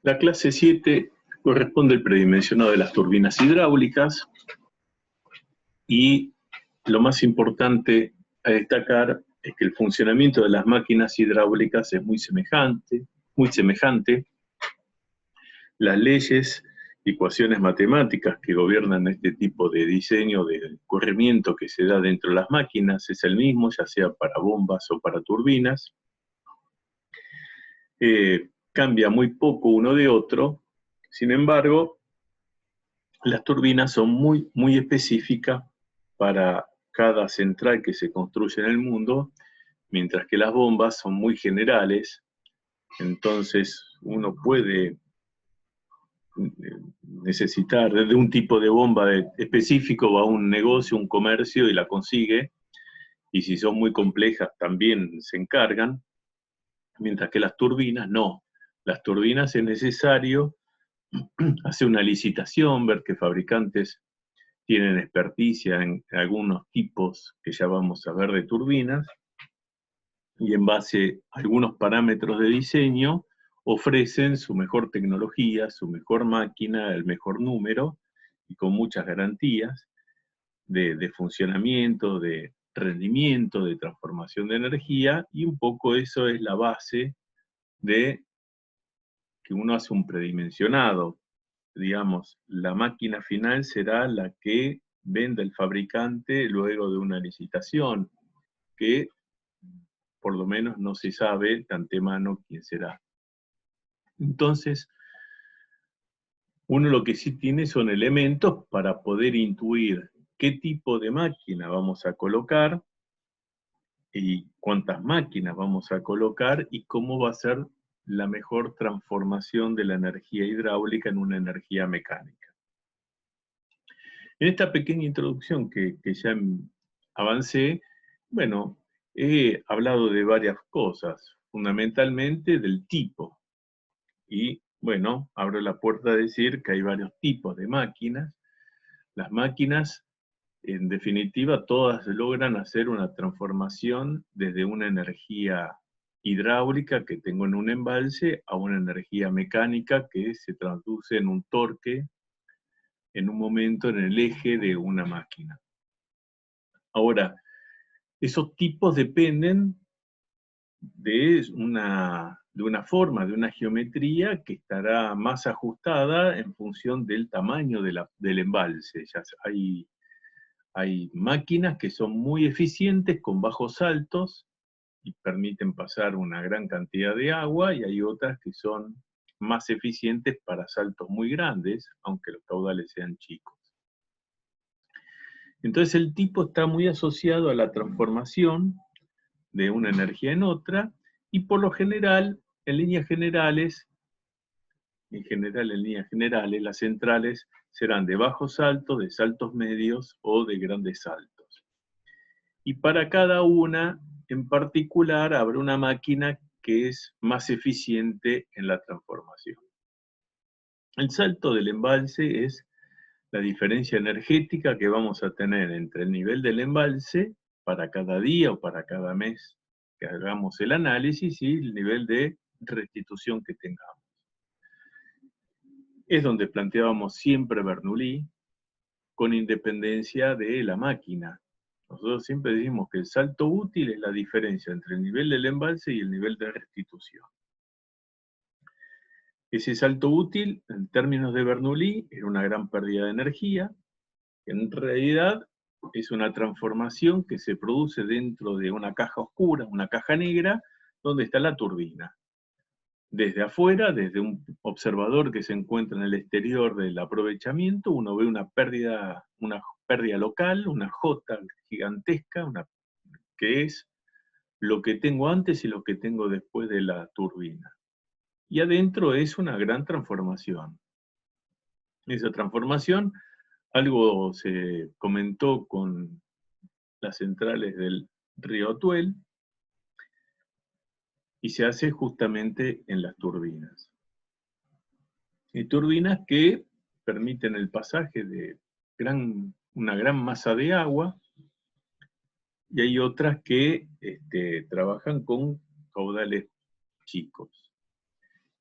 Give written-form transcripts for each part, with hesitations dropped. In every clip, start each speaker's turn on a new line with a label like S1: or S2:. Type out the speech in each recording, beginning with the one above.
S1: La clase 7 corresponde al predimensionado de las turbinas hidráulicas y lo más importante a destacar es que el funcionamiento de las máquinas hidráulicas es muy semejante. Las leyes y ecuaciones matemáticas que gobiernan este tipo de diseño de corrimiento que se da dentro de las máquinas es el mismo, ya sea para bombas o para turbinas. Cambia muy poco uno de otro, sin embargo, las turbinas son muy específicas para cada central que se construye en el mundo, mientras que las bombas son muy generales. Entonces uno puede necesitar de un tipo de bomba específico, va a un negocio, un comercio y la consigue, y si son muy complejas también se encargan, mientras que las turbinas no. Las turbinas es necesario hacer una licitación, ver qué fabricantes tienen experticia en algunos tipos que ya vamos a ver de turbinas, y en base a algunos parámetros de diseño ofrecen su mejor tecnología, su mejor máquina, el mejor número, y con muchas garantías de funcionamiento, de rendimiento, de transformación de energía, y un poco eso es la base de que uno hace un predimensionado. Digamos, la máquina final será la que venda el fabricante luego de una licitación, que por lo menos no se sabe de antemano quién será. Entonces, uno lo que sí tiene son elementos para poder intuir qué tipo de máquina vamos a colocar y cuántas máquinas vamos a colocar y cómo va a ser la mejor transformación de la energía hidráulica en una energía mecánica. En esta pequeña introducción que ya avancé, bueno, he hablado de varias cosas, fundamentalmente del tipo. Y bueno, abro la puerta a decir que hay varios tipos de máquinas. Las máquinas, en definitiva, todas logran hacer una transformación desde una energía hidráulica que tengo en un embalse a una energía mecánica que se traduce en un torque en un momento en el eje de una máquina. Ahora, esos tipos dependen de una forma, de una geometría que estará más ajustada en función del tamaño del embalse. Ya hay máquinas que son muy eficientes con bajos saltos y permiten pasar una gran cantidad de agua, y hay otras que son más eficientes para saltos muy grandes, aunque los caudales sean chicos. Entonces el tipo está muy asociado a la transformación de una energía en otra, y por lo general, en líneas generales, las centrales serán de bajos saltos, de saltos medios o de grandes saltos. Y para cada una en particular habrá una máquina que es más eficiente en la transformación. El salto del embalse es la diferencia energética que vamos a tener entre el nivel del embalse para cada día o para cada mes que hagamos el análisis y el nivel de restitución que tengamos. Es donde planteábamos siempre Bernoulli, con independencia de la máquina. Nosotros siempre decimos que el salto útil es la diferencia entre el nivel del embalse y el nivel de restitución. Ese salto útil, en términos de Bernoulli, era una gran pérdida de energía. En realidad es una transformación que se produce dentro de una caja oscura, una caja negra, donde está la turbina. Desde afuera, desde un observador que se encuentra en el exterior del aprovechamiento, uno ve una pérdida local, una J gigantesca, que es lo que tengo antes y lo que tengo después de la turbina. Y adentro es una gran transformación. Esa transformación, algo se comentó con las centrales del río Atuel, y se hace justamente en las turbinas. Y turbinas que permiten el pasaje de una gran masa de agua, y hay otras que trabajan con caudales chicos.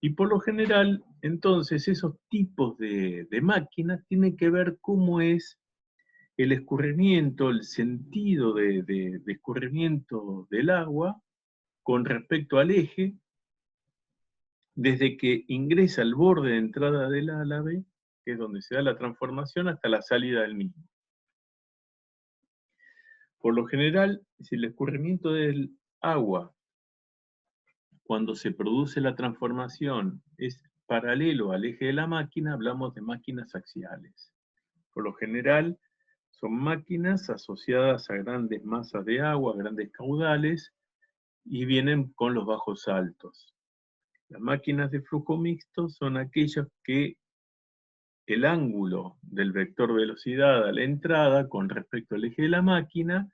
S1: Y por lo general, entonces, esos tipos de máquinas tienen que ver cómo es el escurrimiento, el sentido de escurrimiento del agua con respecto al eje, desde que ingresa al borde de entrada del álave, que es donde se da la transformación, hasta la salida del mismo. Por lo general, si el escurrimiento del agua, cuando se produce la transformación, es paralelo al eje de la máquina, hablamos de máquinas axiales. Por lo general, son máquinas asociadas a grandes masas de agua, grandes caudales, y vienen con los bajos saltos. Las máquinas de flujo mixto son aquellas que el ángulo del vector velocidad a la entrada con respecto al eje de la máquina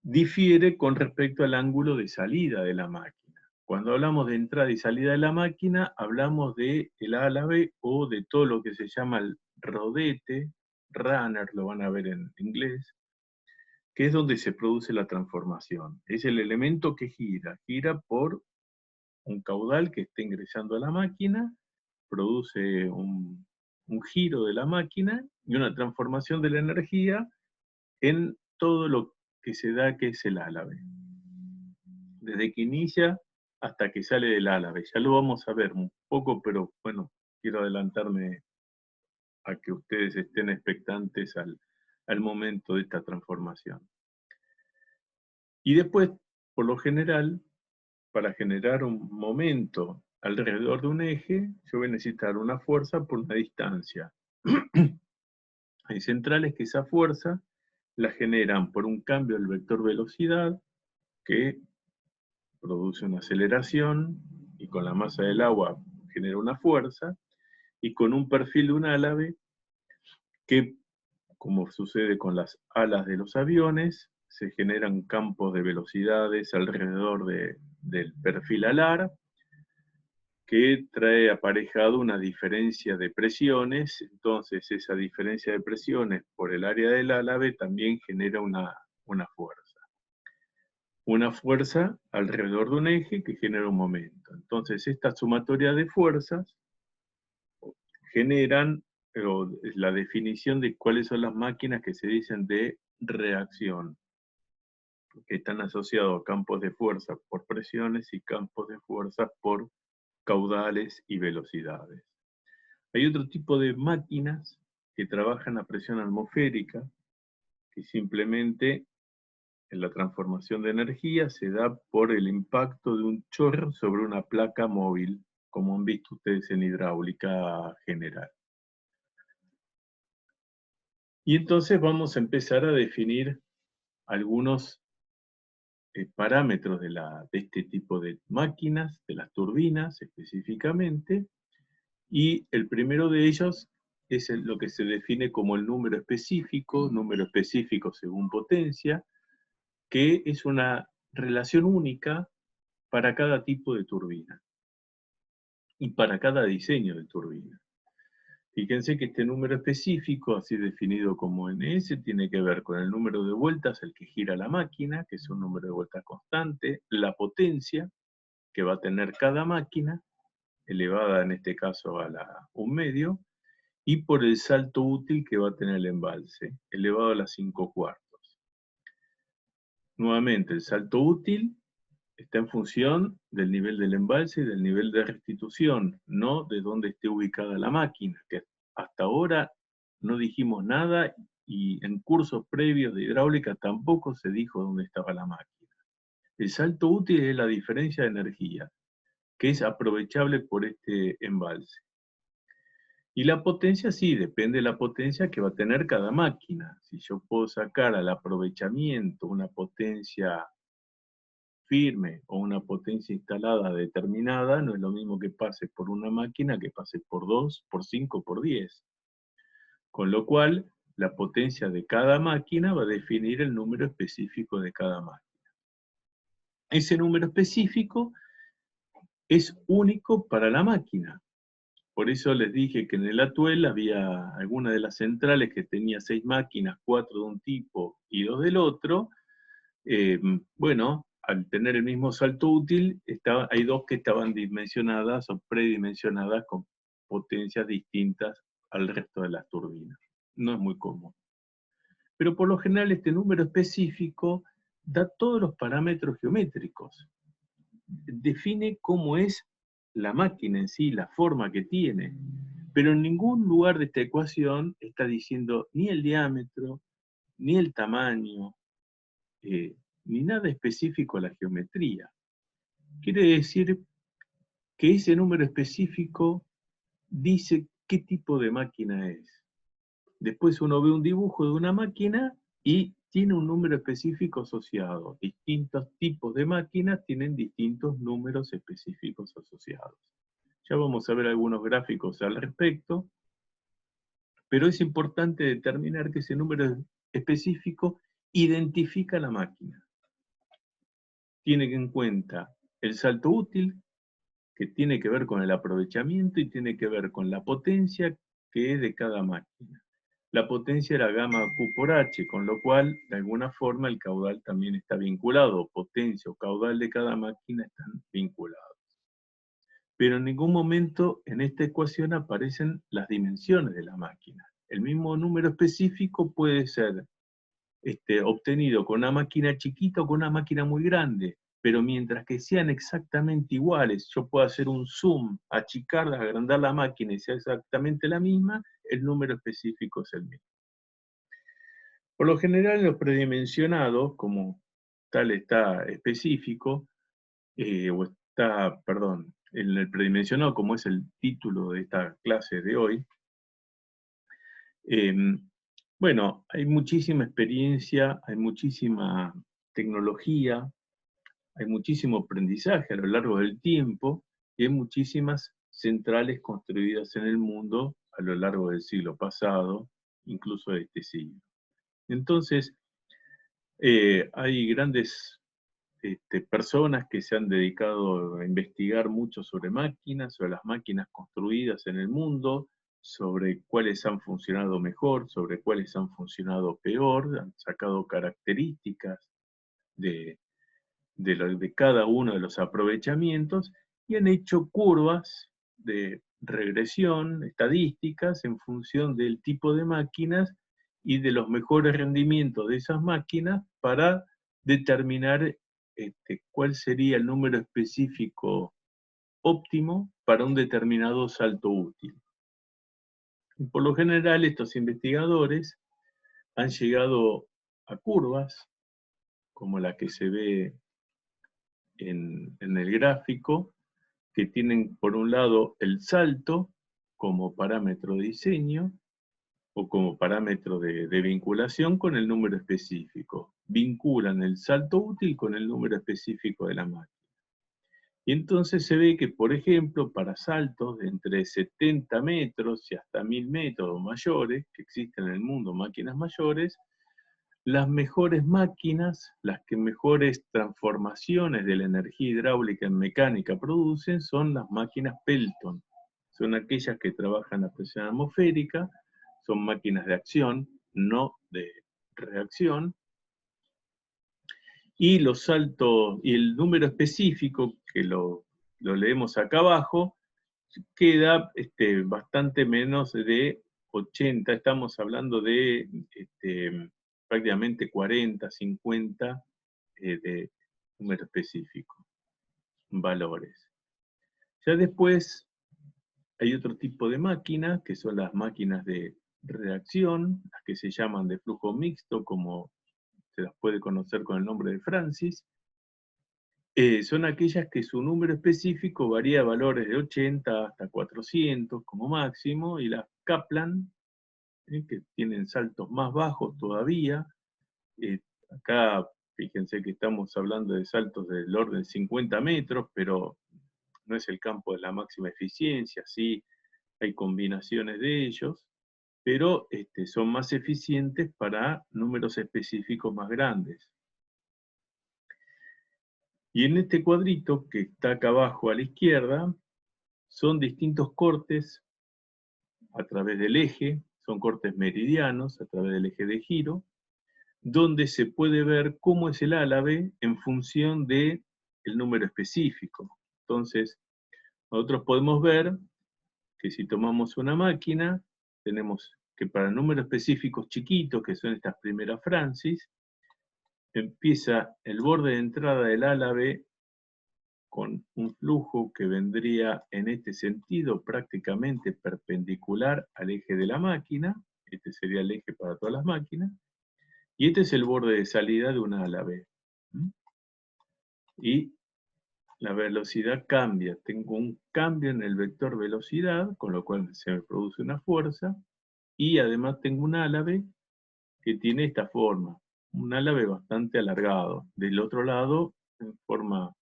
S1: difiere con respecto al ángulo de salida de la máquina. Cuando hablamos de entrada y salida de la máquina, hablamos del álave o de todo lo que se llama el rodete, runner, lo van a ver en inglés, que es donde se produce la transformación. Es el elemento que gira por un caudal que está ingresando a la máquina, produce un giro de la máquina y una transformación de la energía en todo lo que se da, que es el álave. Desde que inicia hasta que sale del álave. Ya lo vamos a ver un poco, pero bueno, quiero adelantarme a que ustedes estén expectantes al momento de esta transformación. Y después, por lo general, para generar un momento alrededor de un eje, yo voy a necesitar una fuerza por una distancia. Hay centrales que esa fuerza la generan por un cambio del vector velocidad, que produce una aceleración, y con la masa del agua genera una fuerza, y con un perfil de un álave que, como sucede con las alas de los aviones, se generan campos de velocidades alrededor del perfil alar, que trae aparejado una diferencia de presiones. Entonces esa diferencia de presiones por el área del álave también genera una fuerza. Una fuerza alrededor de un eje que genera un momento. Entonces esta sumatoria de fuerzas generan la definición de cuáles son las máquinas que se dicen de reacción, que están asociados a campos de fuerza por presiones y campos de fuerza por caudales y velocidades. Hay otro tipo de máquinas que trabajan a presión atmosférica, que simplemente en la transformación de energía se da por el impacto de un chorro sobre una placa móvil, como han visto ustedes en hidráulica general. Y entonces vamos a empezar a definir algunos parámetros de este tipo de máquinas, de las turbinas específicamente, y el primero de ellos es lo que se define como el número específico según potencia, que es una relación única para cada tipo de turbina y para cada diseño de turbina. Fíjense que este número específico, así definido como NS, tiene que ver con el número de vueltas al que gira la máquina, que es un número de vueltas constante, la potencia que va a tener cada máquina, elevada en este caso a un medio, y por el salto útil que va a tener el embalse, elevado a las 5/4. Nuevamente, el salto útil está en función del nivel del embalse y del nivel de restitución, no de dónde esté ubicada la máquina, que hasta ahora no dijimos nada y en cursos previos de hidráulica tampoco se dijo dónde estaba la máquina. El salto útil es la diferencia de energía, que es aprovechable por este embalse. Y la potencia sí, depende de la potencia que va a tener cada máquina. Si yo puedo sacar al aprovechamiento una potencia firme o una potencia instalada determinada, no es lo mismo que pase por una máquina que pase por 2, por 5, por 10. Con lo cual, la potencia de cada máquina va a definir el número específico de cada máquina. Ese número específico es único para la máquina. Por eso les dije que en el Atuel había alguna de las centrales que tenía 6 máquinas, 4 de un tipo y 2 del otro. Bueno, al tener el mismo salto útil, hay dos que estaban dimensionadas o predimensionadas con potencias distintas al resto de las turbinas. No es muy común. Pero por lo general este número específico da todos los parámetros geométricos. Define cómo es la máquina en sí, la forma que tiene. Pero en ningún lugar de esta ecuación está diciendo ni el diámetro, ni el tamaño, ni nada específico a la geometría. Quiere decir que ese número específico dice qué tipo de máquina es. Después uno ve un dibujo de una máquina y tiene un número específico asociado. Distintos tipos de máquinas tienen distintos números específicos asociados. Ya vamos a ver algunos gráficos al respecto, pero es importante determinar que ese número específico identifica la máquina. Tiene en cuenta el salto útil, que tiene que ver con el aprovechamiento y tiene que ver con la potencia que es de cada máquina. La potencia era gamma Q por H, con lo cual, de alguna forma, el caudal también está vinculado. Potencia o caudal de cada máquina están vinculados. Pero en ningún momento en esta ecuación aparecen las dimensiones de la máquina. El mismo número específico puede ser obtenido con una máquina chiquita o con una máquina muy grande, pero mientras que sean exactamente iguales, yo puedo hacer un zoom, achicarla, agrandar la máquina y sea exactamente la misma, el número específico es el mismo. Por lo general, en los predimensionados, como tal está específico, o está, perdón, en el predimensionado, como es el título de esta clase de hoy, bueno, hay muchísima experiencia, hay muchísima tecnología, hay muchísimo aprendizaje a lo largo del tiempo y hay muchísimas centrales construidas en el mundo a lo largo del siglo pasado, incluso de este siglo. Entonces, hay grandes personas que se han dedicado a investigar mucho sobre máquinas, sobre las máquinas construidas en el mundo, sobre cuáles han funcionado mejor, sobre cuáles han funcionado peor, han sacado características de cada uno de los aprovechamientos y han hecho curvas de regresión, estadísticas, en función del tipo de máquinas y de los mejores rendimientos de esas máquinas para determinar cuál sería el número específico óptimo para un determinado salto útil. Y por lo general, estos investigadores han llegado a curvas, como la que se ve en el gráfico, que tienen por un lado el salto como parámetro de diseño o como parámetro de vinculación con el número específico. Vinculan el salto útil con el número específico de la máquina. Y entonces se ve que, por ejemplo, para saltos de entre 70 metros y hasta 1000 metros o mayores, que existen en el mundo máquinas mayores, las mejores máquinas, las que mejores transformaciones de la energía hidráulica en mecánica producen, son las máquinas Pelton. Son aquellas que trabajan a presión atmosférica, son máquinas de acción, no de reacción. Y los saltos, y el número específico, que lo leemos acá abajo, queda bastante menos de 80, estamos hablando de prácticamente 40, 50 de número específico, valores. Ya después hay otro tipo de máquinas, que son las máquinas de reacción, las que se llaman de flujo mixto, como se las puede conocer con el nombre de Francis. Son aquellas que su número específico varía de valores de 80 hasta 400 como máximo, y las Kaplan, que tienen saltos más bajos todavía. Acá fíjense que estamos hablando de saltos del orden 50 metros, pero no es el campo de la máxima eficiencia, sí hay combinaciones de ellos, pero son más eficientes para números específicos más grandes. Y en este cuadrito que está acá abajo a la izquierda, son distintos cortes a través del eje, son cortes meridianos a través del eje de giro, donde se puede ver cómo es el álave en función del número específico. Entonces, nosotros podemos ver que si tomamos una máquina, tenemos que para números específicos chiquitos, que son estas primeras Francis, empieza el borde de entrada del álave con un flujo que vendría en este sentido prácticamente perpendicular al eje de la máquina. Este sería el eje para todas las máquinas. Y este es el borde de salida de una álave. Y la velocidad cambia. Tengo un cambio en el vector velocidad, con lo cual se me produce una fuerza. Y además tengo un álave que tiene esta forma. Un álave bastante alargado. Del otro lado, en forma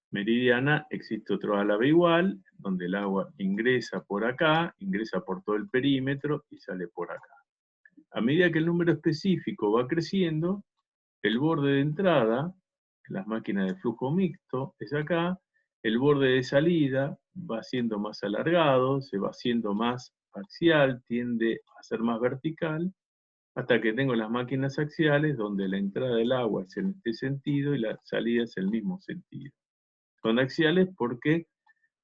S1: meridiana, existe otro álave igual, donde el agua ingresa por acá, ingresa por todo el perímetro y sale por acá. A medida que el número específico va creciendo, el borde de entrada, las máquinas de flujo mixto, es acá, el borde de salida va siendo más alargado, se va haciendo más axial, tiende a ser más vertical, hasta que tengo las máquinas axiales, donde la entrada del agua es en este sentido y la salida es el mismo sentido. Son axiales porque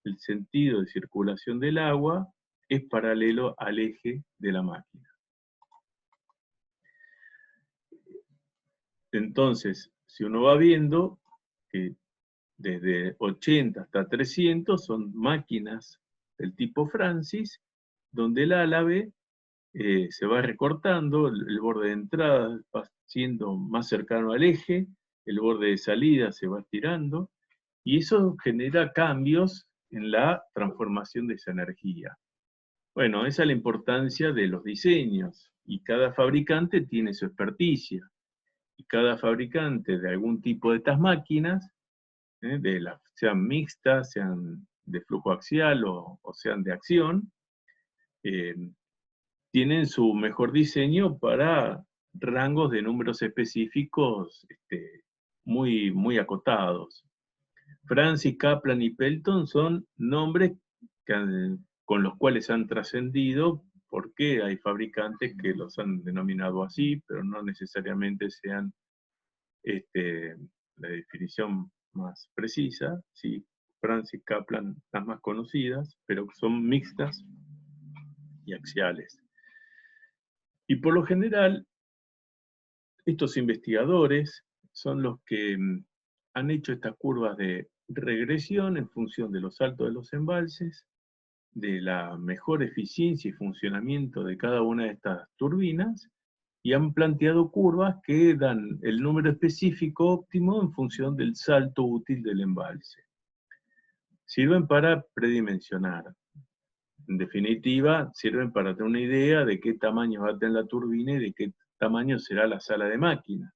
S1: el sentido de circulación del agua es paralelo al eje de la máquina. Entonces, si uno va viendo que desde 80 hasta 300 son máquinas del tipo Francis, donde el álave se va recortando, el borde de entrada va siendo más cercano al eje, el borde de salida se va estirando, y eso genera cambios en la transformación de esa energía. Bueno, esa es la importancia de los diseños, y cada fabricante tiene su experticia, y cada fabricante de algún tipo de estas máquinas, sean mixtas, sean de flujo axial o sean de acción, tienen su mejor diseño para rangos de números específicos muy, muy acotados. Francis, Kaplan y Pelton son nombres con los cuales han trascendido, porque hay fabricantes que los han denominado así, pero no necesariamente sean la definición más precisa. Sí, Francis, Kaplan, las más conocidas, pero son mixtas y axiales. Y por lo general, estos investigadores son los que han hecho estas curvas de regresión en función de los saltos de los embalses, de la mejor eficiencia y funcionamiento de cada una de estas turbinas, y han planteado curvas que dan el número específico óptimo en función del salto útil del embalse. Sirven para predimensionar. En definitiva, sirven para tener una idea de qué tamaño va a tener la turbina y de qué tamaño será la sala de máquinas.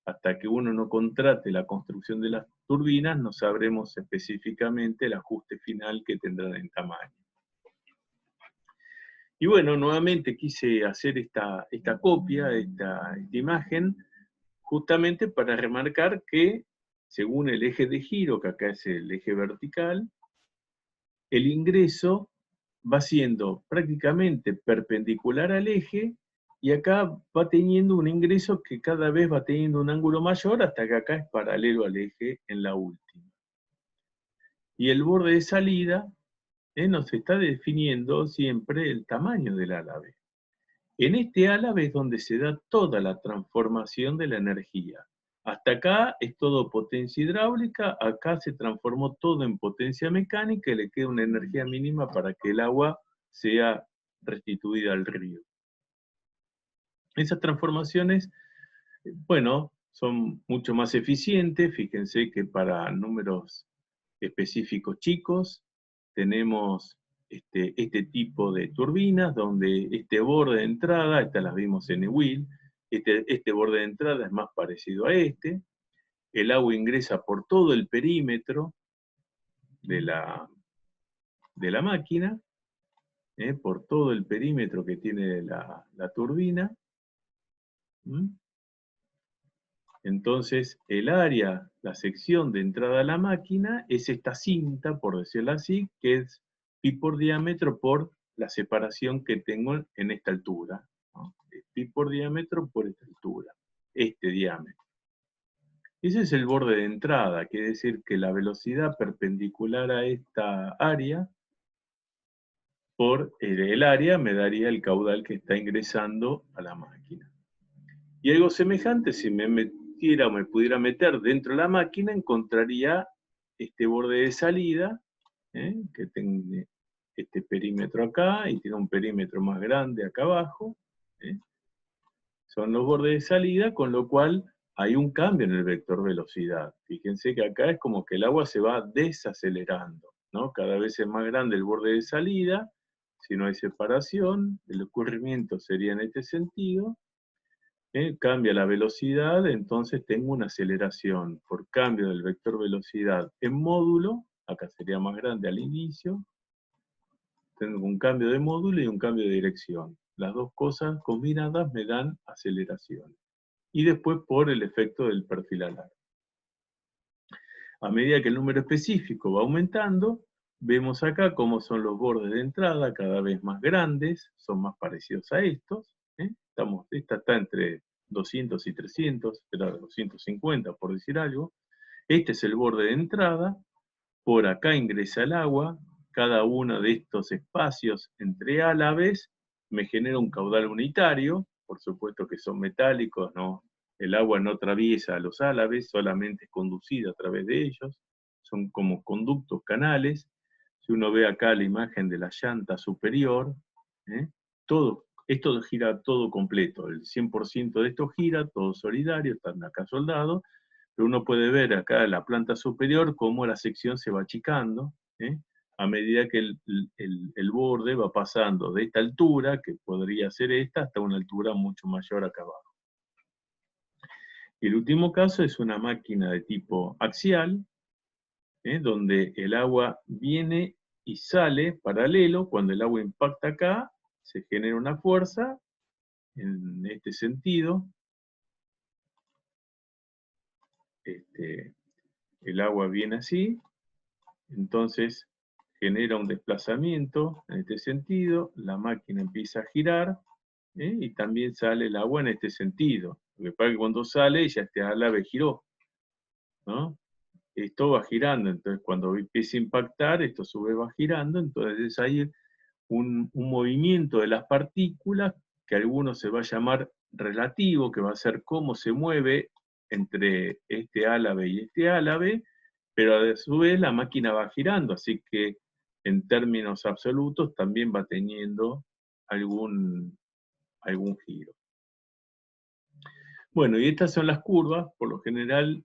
S1: Hasta que uno no contrate la construcción de las turbinas, no sabremos específicamente el ajuste final que tendrán en tamaño. Y bueno, nuevamente quise hacer esta copia, esta imagen, justamente para remarcar que, según el eje de giro, que acá es el eje vertical, el ingreso va siendo prácticamente perpendicular al eje, y acá va teniendo un ingreso que cada vez va teniendo un ángulo mayor, hasta que acá es paralelo al eje en la última. Y el borde de salida nos está definiendo siempre el tamaño del álave. En este álave es donde se da toda la transformación de la energía. Hasta acá es todo potencia hidráulica, acá se transformó todo en potencia mecánica y le queda una energía mínima para que el agua sea restituida al río. Esas transformaciones, bueno, son mucho más eficientes. Fíjense que para números específicos chicos tenemos este tipo de turbinas, donde este borde de entrada, estas las vimos en Ewil, este borde de entrada es más parecido a este. El agua ingresa por todo el perímetro de la máquina, por todo el perímetro que tiene la turbina. Entonces, el área, la sección de entrada a la máquina, es esta cinta, por decirlo así, que es pi por diámetro por la separación que tengo en esta altura, ¿no? pi por diámetro por esta altura, este diámetro. Ese es el borde de entrada, quiere decir que la velocidad perpendicular a esta área por el área me daría el caudal que está ingresando a la máquina. Y algo semejante, si me metiera o me pudiera meter dentro de la máquina, encontraría este borde de salida, que tiene este perímetro acá y tiene un perímetro más grande acá abajo. Son los bordes de salida, con lo cual hay un cambio en el vector velocidad. Fíjense que acá es como que el agua se va desacelerando, ¿no? Cada vez es más grande el borde de salida. Si no hay separación, el ocurrimiento sería en este sentido. Cambia la velocidad, entonces tengo una aceleración por cambio del vector velocidad en módulo. Acá sería más grande al inicio. Tengo un cambio de módulo y un cambio de dirección. Las dos cosas combinadas me dan aceleración. Y después por el efecto del perfil alar. A medida que el número específico va aumentando, vemos acá cómo son los bordes de entrada cada vez más grandes, son más parecidos a estos. Esta está entre 200 y 300, era 250 por decir algo. Este es el borde de entrada, por acá ingresa el agua, cada uno de estos espacios entre álabes me genera un caudal unitario, por supuesto que son metálicos, ¿no? El agua no atraviesa a los álabes, solamente es conducida a través de ellos, son como conductos, canales. Si uno ve acá la imagen de la llanta superior, esto gira todo completo, el 100% de esto gira, todo solidario, están acá soldados, pero uno puede ver acá en la planta superior cómo la sección se va achicando, a medida que el borde va pasando de esta altura, que podría ser esta, hasta una altura mucho mayor acá abajo. El último caso es una máquina de tipo axial, donde el agua viene y sale paralelo. Cuando el agua impacta acá, se genera una fuerza en este sentido. El agua viene así, entonces genera un desplazamiento en este sentido, la máquina empieza a girar, y también sale el agua en este sentido. Lo que pasa es que cuando sale ya este álave giró, ¿no? Esto va girando, entonces cuando empieza a impactar, esto sube, va girando, entonces hay un movimiento de las partículas que alguno se va a llamar relativo, que va a ser cómo se mueve entre este álave y este álave, pero a su vez la máquina va girando, así que en términos absolutos también va teniendo algún giro. Bueno, y estas son las curvas. Por lo general,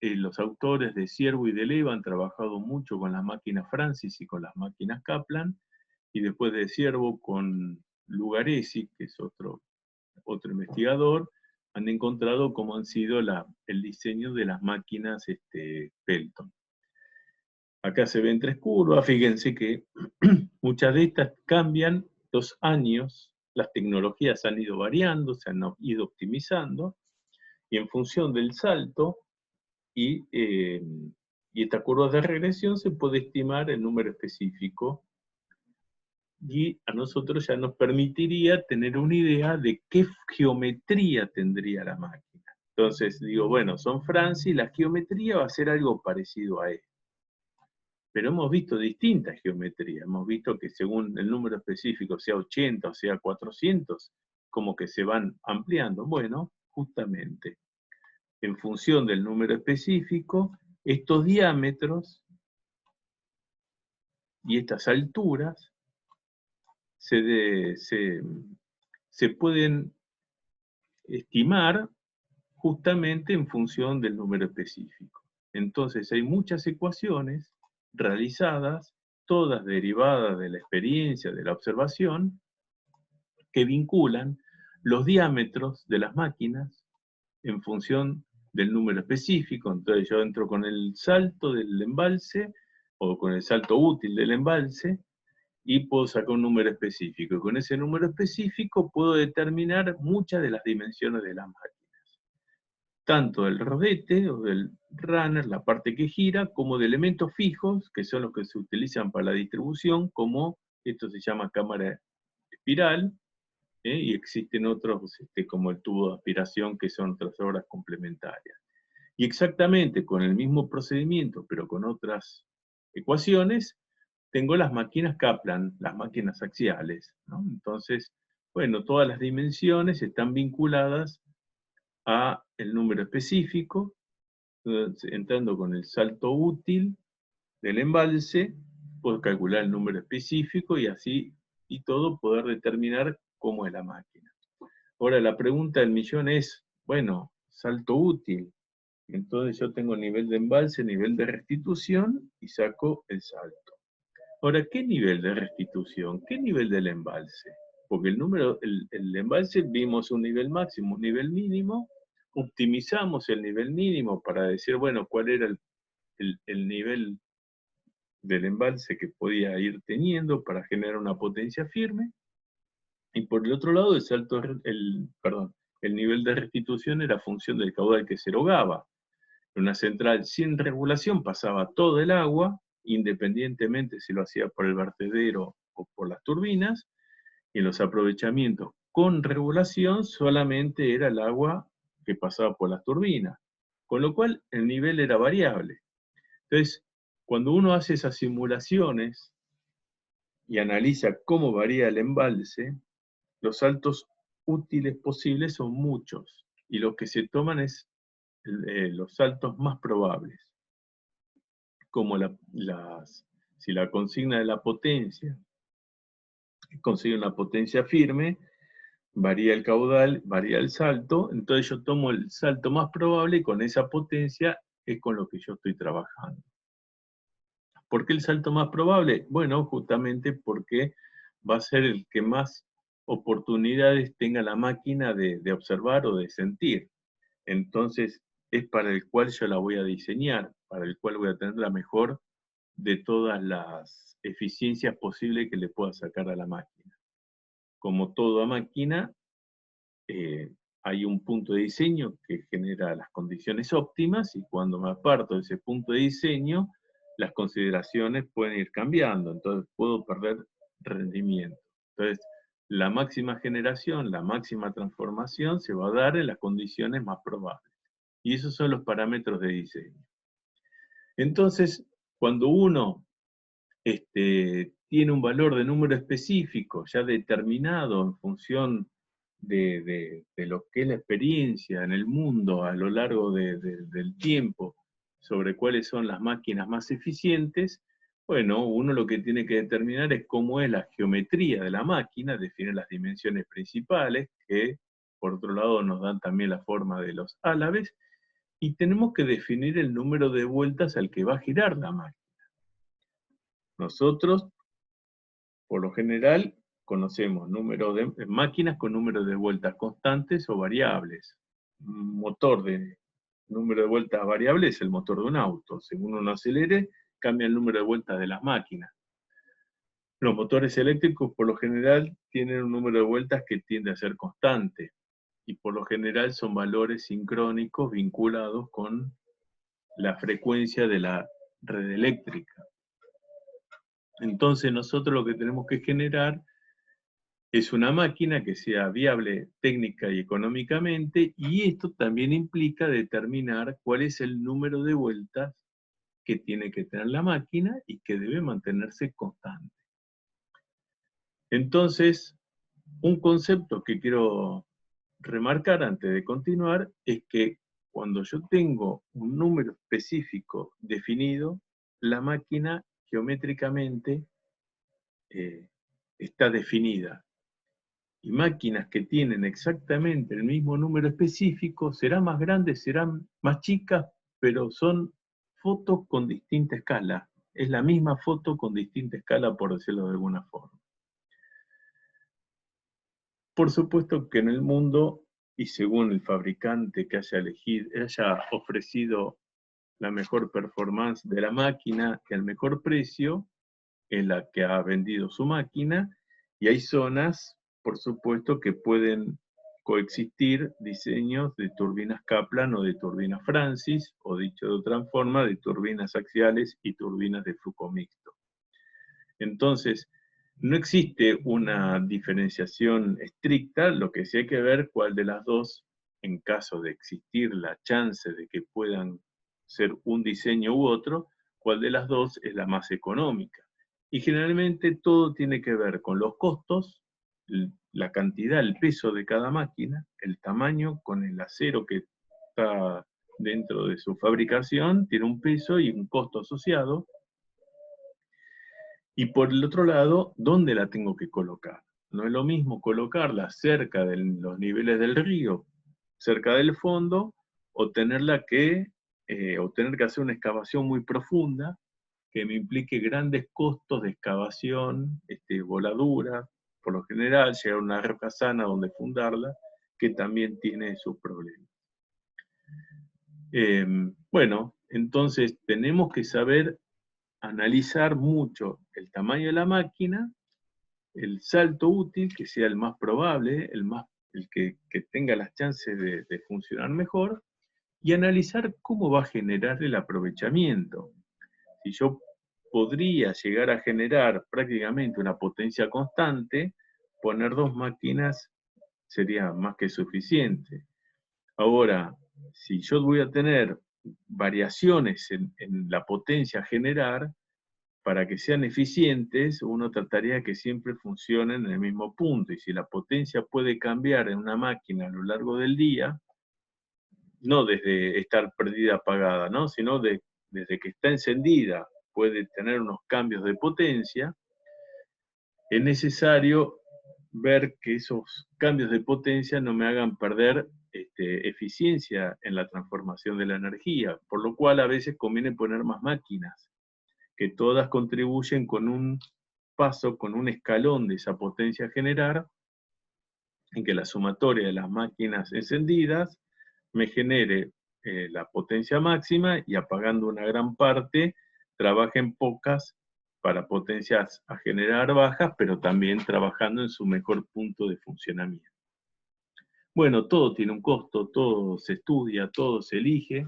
S1: los autores de Ciervo y de Leva han trabajado mucho con las máquinas Francis y con las máquinas Kaplan, y después de Ciervo con Lugaresi, que es otro investigador, han encontrado cómo han sido el diseño de las máquinas Pelton. Acá se ven tres curvas, fíjense que muchas de estas cambian los años, las tecnologías han ido variando, se han ido optimizando, y en función del salto y estas curvas de regresión se puede estimar el número específico, y a nosotros ya nos permitiría tener una idea de qué geometría tendría la máquina. Entonces digo, bueno, son Francis, la geometría va a ser algo parecido a esto. Pero hemos visto distintas geometrías, hemos visto que según el número específico, sea 80 o sea 400, como que se van ampliando. Bueno, justamente, en función del número específico, estos diámetros y estas alturas se pueden estimar justamente en función del número específico. Entonces hay muchas ecuaciones realizadas, todas derivadas de la experiencia, de la observación, que vinculan los diámetros de las máquinas en función del número específico. Entonces yo entro con el salto del embalse o con el salto útil del embalse y puedo sacar un número específico. Y con ese número específico puedo determinar muchas de las dimensiones de las máquinas, tanto del rodete o del runner, la parte que gira, como de elementos fijos, que son los que se utilizan para la distribución, como esto se llama cámara espiral, y existen otros como el tubo de aspiración, que son otras obras complementarias. Y exactamente con el mismo procedimiento, pero con otras ecuaciones, tengo las máquinas Kaplan, las máquinas axiales, ¿no? Entonces, bueno, todas las dimensiones están vinculadas a el número específico, entrando con el salto útil del embalse, puedo calcular el número específico y así, y todo, poder determinar cómo es la máquina. Ahora, la pregunta del millón es, bueno, salto útil, entonces yo tengo nivel de embalse, nivel de restitución y saco el salto. Ahora, ¿qué nivel de restitución? ¿Qué nivel del embalse? Porque el embalse vimos un nivel máximo, un nivel mínimo, optimizamos el nivel mínimo para decir, bueno, cuál era el nivel del embalse que podía ir teniendo para generar una potencia firme. Y por el otro lado, el nivel de restitución era función del caudal que se erogaba. En una central sin regulación pasaba todo el agua, independientemente si lo hacía por el vertedero o por las turbinas, y en los aprovechamientos con regulación solamente era el agua que pasaba por las turbinas, con lo cual el nivel era variable. Entonces, cuando uno hace esas simulaciones y analiza cómo varía el embalse, los saltos útiles posibles son muchos, y lo que se toman es los saltos más probables, como si la consigna de la potencia consigue una potencia firme, varía el caudal, varía el salto, entonces yo tomo el salto más probable y con esa potencia es con lo que yo estoy trabajando. ¿Por qué el salto más probable? Bueno, justamente porque va a ser el que más oportunidades tenga la máquina de observar o de sentir. Entonces, es para el cual yo la voy a diseñar, para el cual voy a tener la mejor de todas las eficiencias posibles que le pueda sacar a la máquina. Como toda máquina, hay un punto de diseño que genera las condiciones óptimas, y cuando me aparto de ese punto de diseño, las consideraciones pueden ir cambiando, entonces puedo perder rendimiento. Entonces, la máxima generación, la máxima transformación se va a dar en las condiciones más probables. Y esos son los parámetros de diseño. Entonces, cuando uno tiene un valor de número específico ya determinado en función de lo que es la experiencia en el mundo a lo largo del tiempo sobre cuáles son las máquinas más eficientes, bueno, uno lo que tiene que determinar es cómo es la geometría de la máquina, definir las dimensiones principales, que por otro lado nos dan también la forma de los álabes, y tenemos que definir el número de vueltas al que va a girar la máquina. Nosotros, por lo general, conocemos máquinas con número de vueltas constantes o variables. Un motor de número de vueltas variable es el motor de un auto. Según uno acelere, cambia el número de vueltas de las máquinas. Los motores eléctricos, por lo general, tienen un número de vueltas que tiende a ser constante, y por lo general son valores sincrónicos vinculados con la frecuencia de la red eléctrica. Entonces nosotros lo que tenemos que generar es una máquina que sea viable técnica y económicamente, y esto también implica determinar cuál es el número de vueltas que tiene que tener la máquina y que debe mantenerse constante. Entonces, un concepto que quiero remarcar antes de continuar es que cuando yo tengo un número específico definido, la máquina geométricamente está definida. Y máquinas que tienen exactamente el mismo número específico serán más grandes, serán más chicas, pero son fotos con distinta escala. Es la misma foto con distinta escala, por decirlo de alguna forma. Por supuesto que en el mundo, y según el fabricante que haya ofrecido la mejor performance de la máquina, el mejor precio, es la que ha vendido su máquina, y hay zonas, por supuesto, que pueden coexistir diseños de turbinas Kaplan o de turbinas Francis, o dicho de otra forma, de turbinas axiales y turbinas de flujo mixto. Entonces, No existe una diferenciación estricta, lo que sí hay que ver cuál de las dos, en caso de existir la chance de que puedan ser un diseño u otro, cuál de las dos es la más económica. Y generalmente todo tiene que ver con los costos, la cantidad, el peso de cada máquina, el tamaño con el acero que está dentro de su fabricación, tiene un peso y un costo asociado. Y por el otro lado, ¿dónde la tengo que colocar? No es lo mismo colocarla cerca de los niveles del río, cerca del fondo, o o tener que hacer una excavación muy profunda que me implique grandes costos de excavación, voladura, por lo general, llegar a una roca sana donde fundarla, que también tiene sus problemas. Bueno, entonces tenemos que saber analizar mucho el tamaño de la máquina, el salto útil, que sea el más probable, el que tenga las chances de funcionar mejor, y analizar cómo va a generar el aprovechamiento. Si yo podría llegar a generar prácticamente una potencia constante, poner dos máquinas sería más que suficiente. Ahora, si yo voy a tener variaciones en la potencia a generar, para que sean eficientes, uno trataría que siempre funcionen en el mismo punto. Y si la potencia puede cambiar en una máquina a lo largo del día, no desde estar perdida apagada, ¿no? Sino desde que está encendida, puede tener unos cambios de potencia, es necesario ver que esos cambios de potencia no me hagan perder eficiencia en la transformación de la energía, por lo cual a veces conviene poner más máquinas, que todas contribuyen con un paso, con un escalón de esa potencia a generar, en que la sumatoria de las máquinas encendidas me genere la potencia máxima y apagando una gran parte, trabajen pocas para potencias a generar bajas, pero también trabajando en su mejor punto de funcionamiento. Bueno, todo tiene un costo, todo se estudia, todo se elige,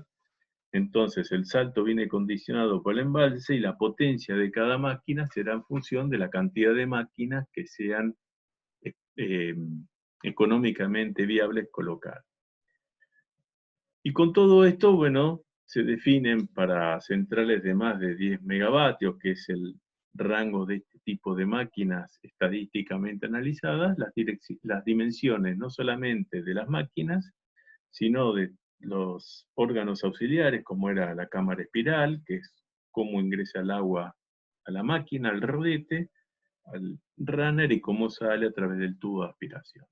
S1: entonces el salto viene condicionado por el embalse y la potencia de cada máquina será en función de la cantidad de máquinas que sean eh, económicamente viables colocar. Y con todo esto, bueno, se definen para centrales de más de 10 megavatios, que es el rango de este tipo de máquinas estadísticamente analizadas, las dimensiones no solamente de las máquinas, sino de los órganos auxiliares, como era la cámara espiral, que es cómo ingresa el agua a la máquina, al rodete, al runner y cómo sale a través del tubo de aspiración.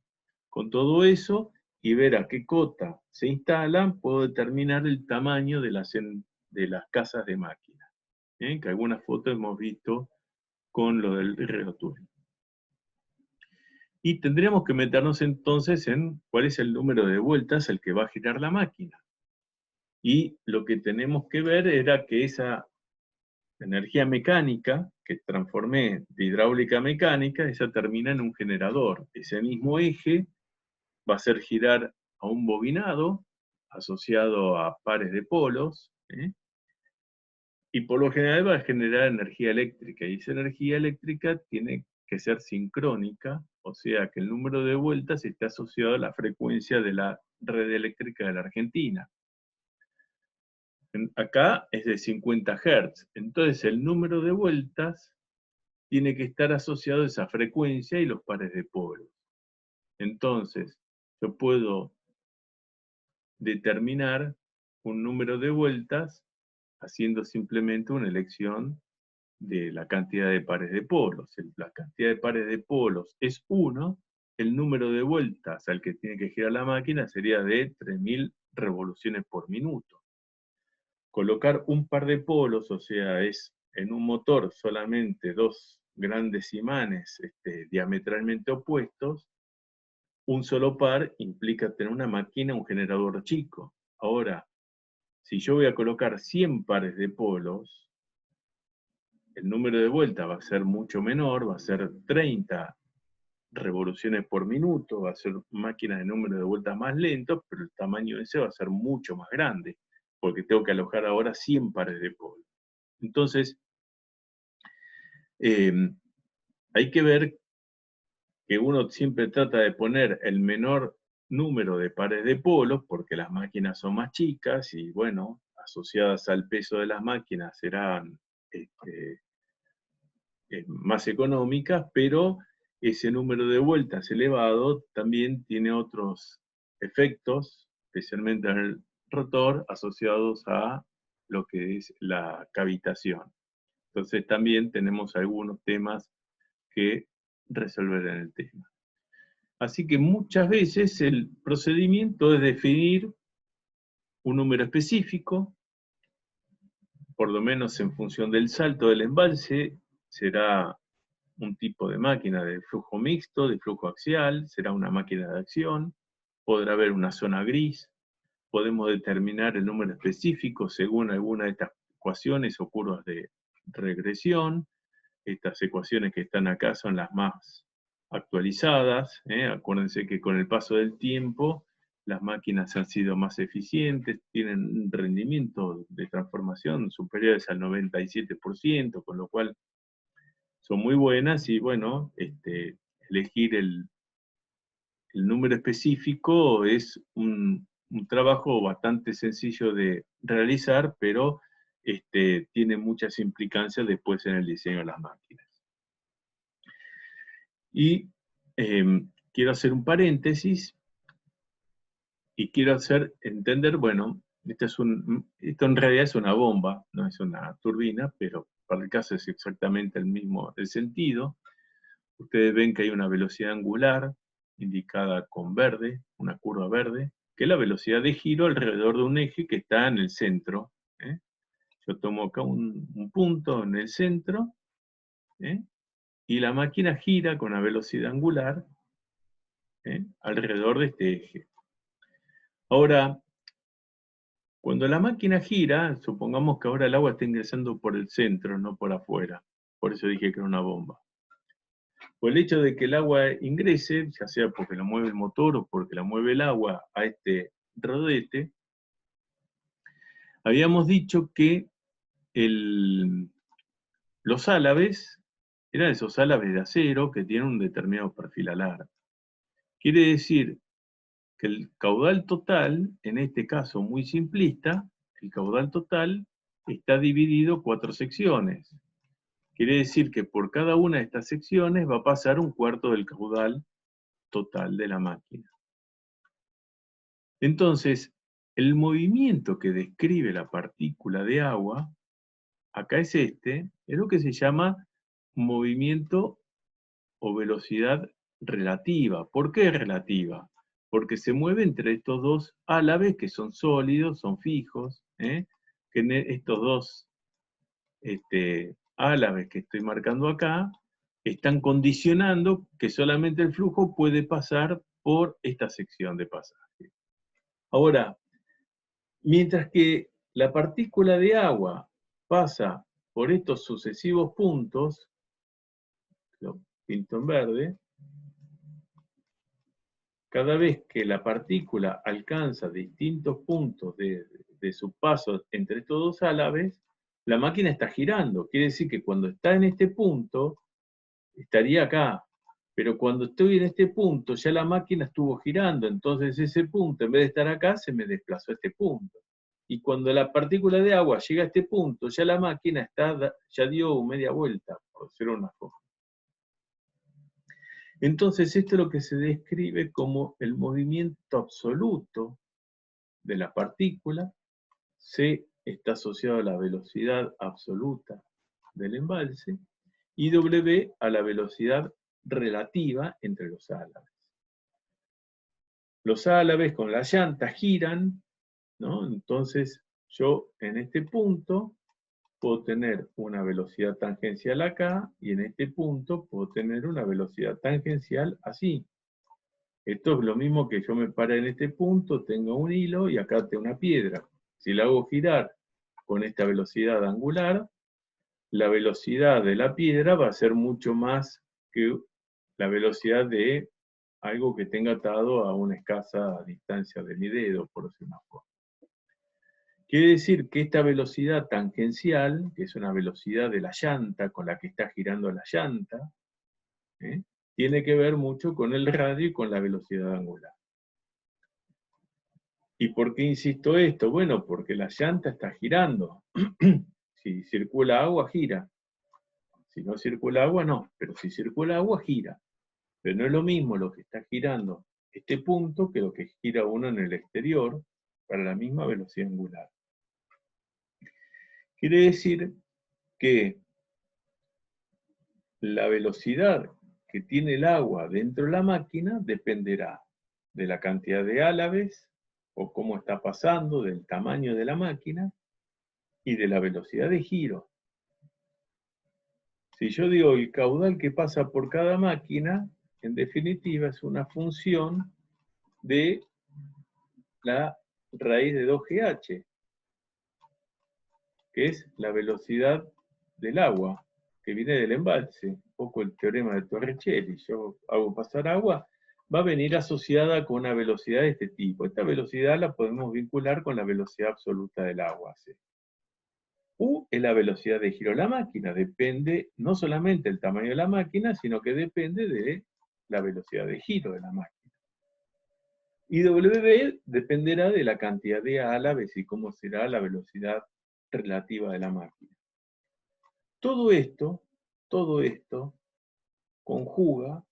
S1: Con todo eso y ver a qué cota se instalan, puedo determinar el tamaño de las casas de máquina, que algunas fotos hemos visto con lo del Reotúnel. Y tendríamos que meternos entonces en cuál es el número de vueltas al que va a girar la máquina. Y lo que tenemos que ver era que esa energía mecánica que transformé de hidráulica a mecánica, esa termina en un generador. Ese mismo eje va a hacer girar a un bobinado asociado a pares de polos, y por lo general va a generar energía eléctrica, y esa energía eléctrica tiene que ser sincrónica, o sea que el número de vueltas está asociado a la frecuencia de la red eléctrica de la Argentina. Acá es de 50 Hz, entonces el número de vueltas tiene que estar asociado a esa frecuencia y los pares de polos. Entonces, yo puedo determinar un número de vueltas haciendo simplemente una elección de la cantidad de pares de polos. La cantidad de pares de polos es 1, el número de vueltas al que tiene que girar la máquina sería de 3000 revoluciones por minuto. Colocar un par de polos, o sea, es en un motor solamente dos grandes imanes diametralmente opuestos, un solo par implica tener una máquina, un generador chico. Ahora, si yo voy a colocar 100 pares de polos, el número de vueltas va a ser mucho menor, va a ser 30 revoluciones por minuto, va a ser máquinas de número de vueltas más lentos, pero el tamaño ese va a ser mucho más grande, porque tengo que alojar ahora 100 pares de polos. Entonces, hay que ver que uno siempre trata de poner el menor número de pares de polos, porque las máquinas son más chicas y, bueno, asociadas al peso de las máquinas serán más económicas, pero ese número de vueltas elevado también tiene otros efectos, especialmente en el rotor, asociados a lo que es la cavitación. Entonces también tenemos algunos temas que resolver en el tema. Así que muchas veces el procedimiento es definir un número específico, por lo menos en función del salto del embalse, será un tipo de máquina de flujo mixto, de flujo axial, será una máquina de acción, podrá haber una zona gris, podemos determinar el número específico según alguna de estas ecuaciones o curvas de regresión. Estas ecuaciones que están acá son las más actualizadas. Acuérdense que con el paso del tiempo las máquinas han sido más eficientes, tienen un rendimiento de transformación superiores al 97%, con lo cual son muy buenas y bueno, elegir el número específico es un trabajo bastante sencillo de realizar, pero tiene muchas implicancias después en el diseño de las máquinas. Y quiero hacer un paréntesis y quiero hacer entender, bueno, esto en realidad es una bomba, no es una turbina, pero para el caso es exactamente el sentido. Ustedes ven que hay una velocidad angular indicada con verde, una curva verde, que es la velocidad de giro alrededor de un eje que está en el centro. Yo tomo acá un punto en el centro, y la máquina gira con una velocidad angular alrededor de este eje. Ahora, cuando la máquina gira, supongamos que ahora el agua está ingresando por el centro, no por afuera. Por eso dije que era una bomba. Por el hecho de que el agua ingrese, ya sea porque la mueve el motor o porque la mueve el agua a este rodete, habíamos dicho que los álabes eran esos álabes de acero que tienen un determinado perfil alar. Quiere decir que el caudal total, en este caso muy simplista, el caudal total está dividido en 4 secciones. Quiere decir que por cada una de estas secciones va a pasar un cuarto del caudal total de la máquina. Entonces, el movimiento que describe la partícula de agua, acá es lo que se llama movimiento o velocidad relativa. ¿Por qué relativa? Porque se mueve entre estos dos álabes que son sólidos, son fijos, que estos dos álabes que estoy marcando acá están condicionando que solamente el flujo puede pasar por esta sección de pasaje. Ahora, mientras que la partícula de agua pasa por estos sucesivos puntos, lo pinto en verde, cada vez que la partícula alcanza distintos puntos de su paso entre estos dos álabes, la máquina está girando. Quiere decir que cuando está en este punto, estaría acá. Pero cuando estoy en este punto, ya la máquina estuvo girando. Entonces ese punto, en vez de estar acá, se me desplazó a este punto. Y cuando la partícula de agua llega a este punto, ya la máquina ya dio media vuelta, por decirlo una forma. Entonces esto es lo que se describe como el movimiento absoluto de la partícula. C está asociado a la velocidad absoluta del embalse y W a la velocidad relativa entre los álabes. Los álabes con la llanta giran, ¿no? Entonces yo en este punto puedo tener una velocidad tangencial acá y en este punto puedo tener una velocidad tangencial así. Esto es lo mismo que yo me pare en este punto, tengo un hilo y acá tengo una piedra. Si la hago girar con esta velocidad angular, la velocidad de la piedra va a ser mucho más que la velocidad de algo que tenga atado a una escasa distancia de mi dedo, por decir una forma. Quiere decir que esta velocidad tangencial, que es una velocidad de la llanta con la que está girando la llanta, ¿eh? Tiene que ver mucho con el radio y con la velocidad angular. ¿Y por qué insisto esto? Bueno, porque la llanta está girando. Si circula agua, gira. Si no circula agua, no. Pero si circula agua, gira. Pero no es lo mismo lo que está girando este punto que lo que gira uno en el exterior para la misma velocidad angular. Quiere decir que la velocidad que tiene el agua dentro de la máquina dependerá de la cantidad de álabes o cómo está pasando, del tamaño de la máquina y de la velocidad de giro. Si yo digo el caudal que pasa por cada máquina, en definitiva es una función de la raíz de 2GH, que es la velocidad del agua, que viene del embalse, un poco el teorema de Torricelli. Yo hago pasar agua, va a venir asociada con una velocidad de este tipo. Esta velocidad la podemos vincular con la velocidad absoluta del agua. ¿Sí? U es la velocidad de giro de la máquina, depende no solamente del tamaño de la máquina, sino que depende de la velocidad de giro de la máquina. Y W dependerá de la cantidad de álabes y cómo será la velocidad relativa de la máquina. Todo esto conjuga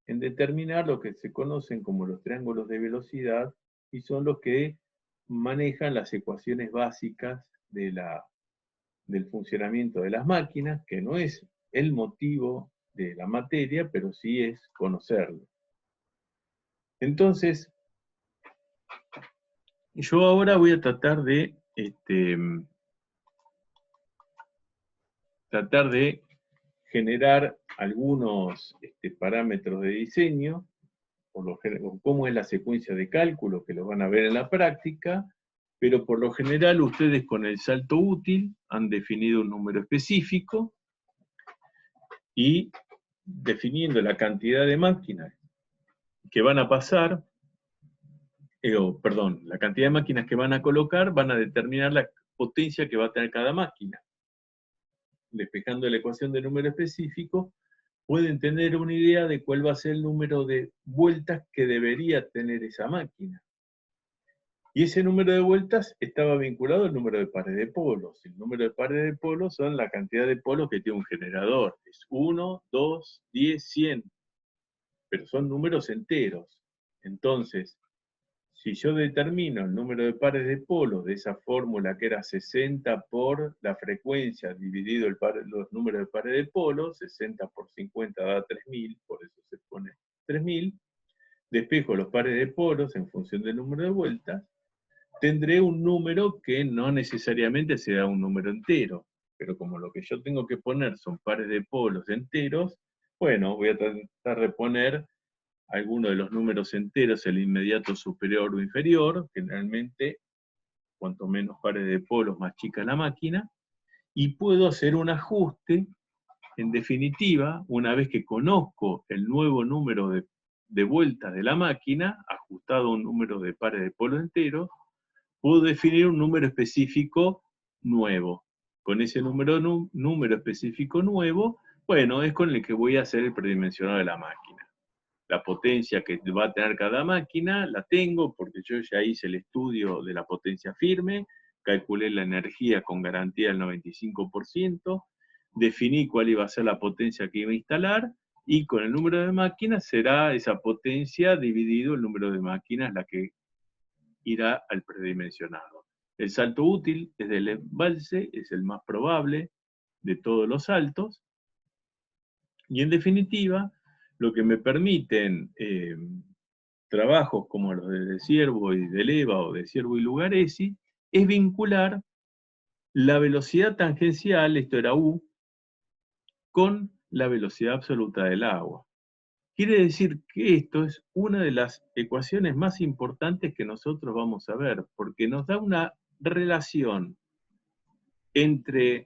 S1: en determinar lo que se conocen como los triángulos de velocidad y son los que manejan las ecuaciones básicas del funcionamiento de las máquinas, que no es el motivo de la materia, pero sí es conocerlo. Entonces, yo ahora voy a tratar de generar algunos parámetros de diseño, o cómo es la secuencia de cálculo, que lo van a ver en la práctica, pero por lo general ustedes con el salto útil han definido un número específico y definiendo la cantidad de máquinas que van a pasar, la cantidad de máquinas que van a colocar, van a determinar la potencia que va a tener cada máquina. Despejando la ecuación de número específico, pueden tener una idea de cuál va a ser el número de vueltas que debería tener esa máquina. Y ese número de vueltas estaba vinculado al número de pares de polos. El número de pares de polos son la cantidad de polos que tiene un generador. Es 1, 2, 10, 100. Pero son números enteros. Entonces, si yo determino el número de pares de polos de esa fórmula que era 60 por la frecuencia dividido los números de pares de polos, 60 por 50 da 3000, por eso se pone 3000, despejo los pares de polos en función del número de vueltas, tendré un número que no necesariamente será un número entero, pero como lo que yo tengo que poner son pares de polos enteros, bueno, voy a tratar de poner alguno de los números enteros, el inmediato superior o inferior, generalmente cuanto menos pares de polos más chica la máquina, y puedo hacer un ajuste, en definitiva, una vez que conozco el nuevo número de vueltas de la máquina, ajustado a un número de pares de polos enteros, puedo definir un número específico nuevo. Con ese número específico nuevo, bueno, es con el que voy a hacer el predimensionado de la máquina. La potencia que va a tener cada máquina la tengo porque yo ya hice el estudio de la potencia firme, calculé la energía con garantía del 95%, definí cuál iba a ser la potencia que iba a instalar y con el número de máquinas será esa potencia dividido el número de máquinas la que irá al predimensionado. El salto útil es del embalse, es el más probable de todos los saltos y en definitiva lo que me permiten trabajos como los de Ciervo y de Leva o de Ciervo y Lugaresi es vincular la velocidad tangencial, esto era U, con la velocidad absoluta del agua. Quiere decir que esto es una de las ecuaciones más importantes que nosotros vamos a ver, porque nos da una relación entre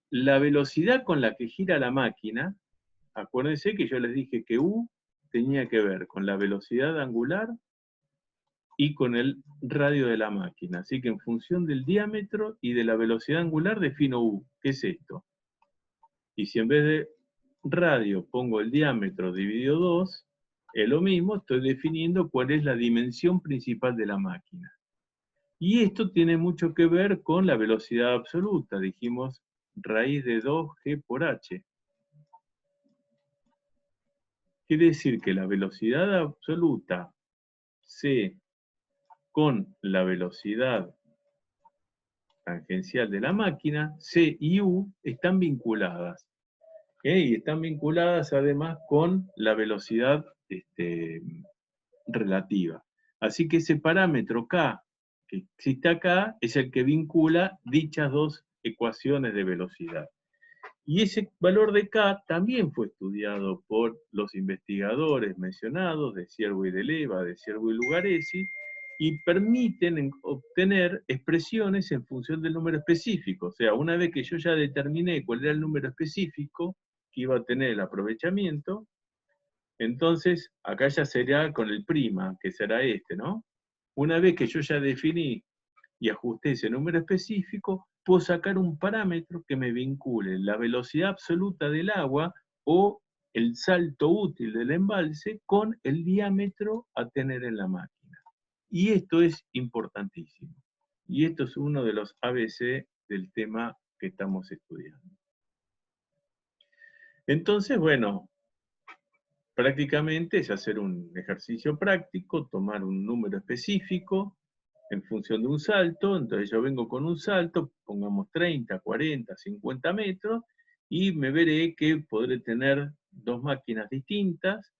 S1: la velocidad con la que gira la máquina. Acuérdense que yo les dije que U tenía que ver con la velocidad angular y con el radio de la máquina. Así que en función del diámetro y de la velocidad angular defino U. ¿Qué es esto? Y si en vez de radio pongo el diámetro dividido 2, es lo mismo, estoy definiendo cuál es la dimensión principal de la máquina. Y esto tiene mucho que ver con la velocidad absoluta, dijimos raíz de 2G por H. Quiere decir que la velocidad absoluta C con la velocidad tangencial de la máquina, C y U, están vinculadas. Y están vinculadas además con la velocidad relativa. Así que ese parámetro K, que existe acá, es el que vincula dichas dos ecuaciones de velocidad. Y ese valor de K también fue estudiado por los investigadores mencionados, de Ciervo y de Leva, de Ciervo y Lugaresi, y permiten obtener expresiones en función del número específico. O sea, una vez que yo ya determiné cuál era el número específico que iba a tener el aprovechamiento, entonces acá ya será con el prima, que será este, ¿no? Una vez que yo ya definí y ajusté ese número específico, puedo sacar un parámetro que me vincule la velocidad absoluta del agua o el salto útil del embalse con el diámetro a tener en la máquina. Y esto es importantísimo. Y esto es uno de los ABC del tema que estamos estudiando. Entonces, bueno, prácticamente es hacer un ejercicio práctico, tomar un número específico en función de un salto. Entonces yo vengo con un salto, pongamos 30, 40, 50 metros, y me veré que podré tener dos máquinas distintas,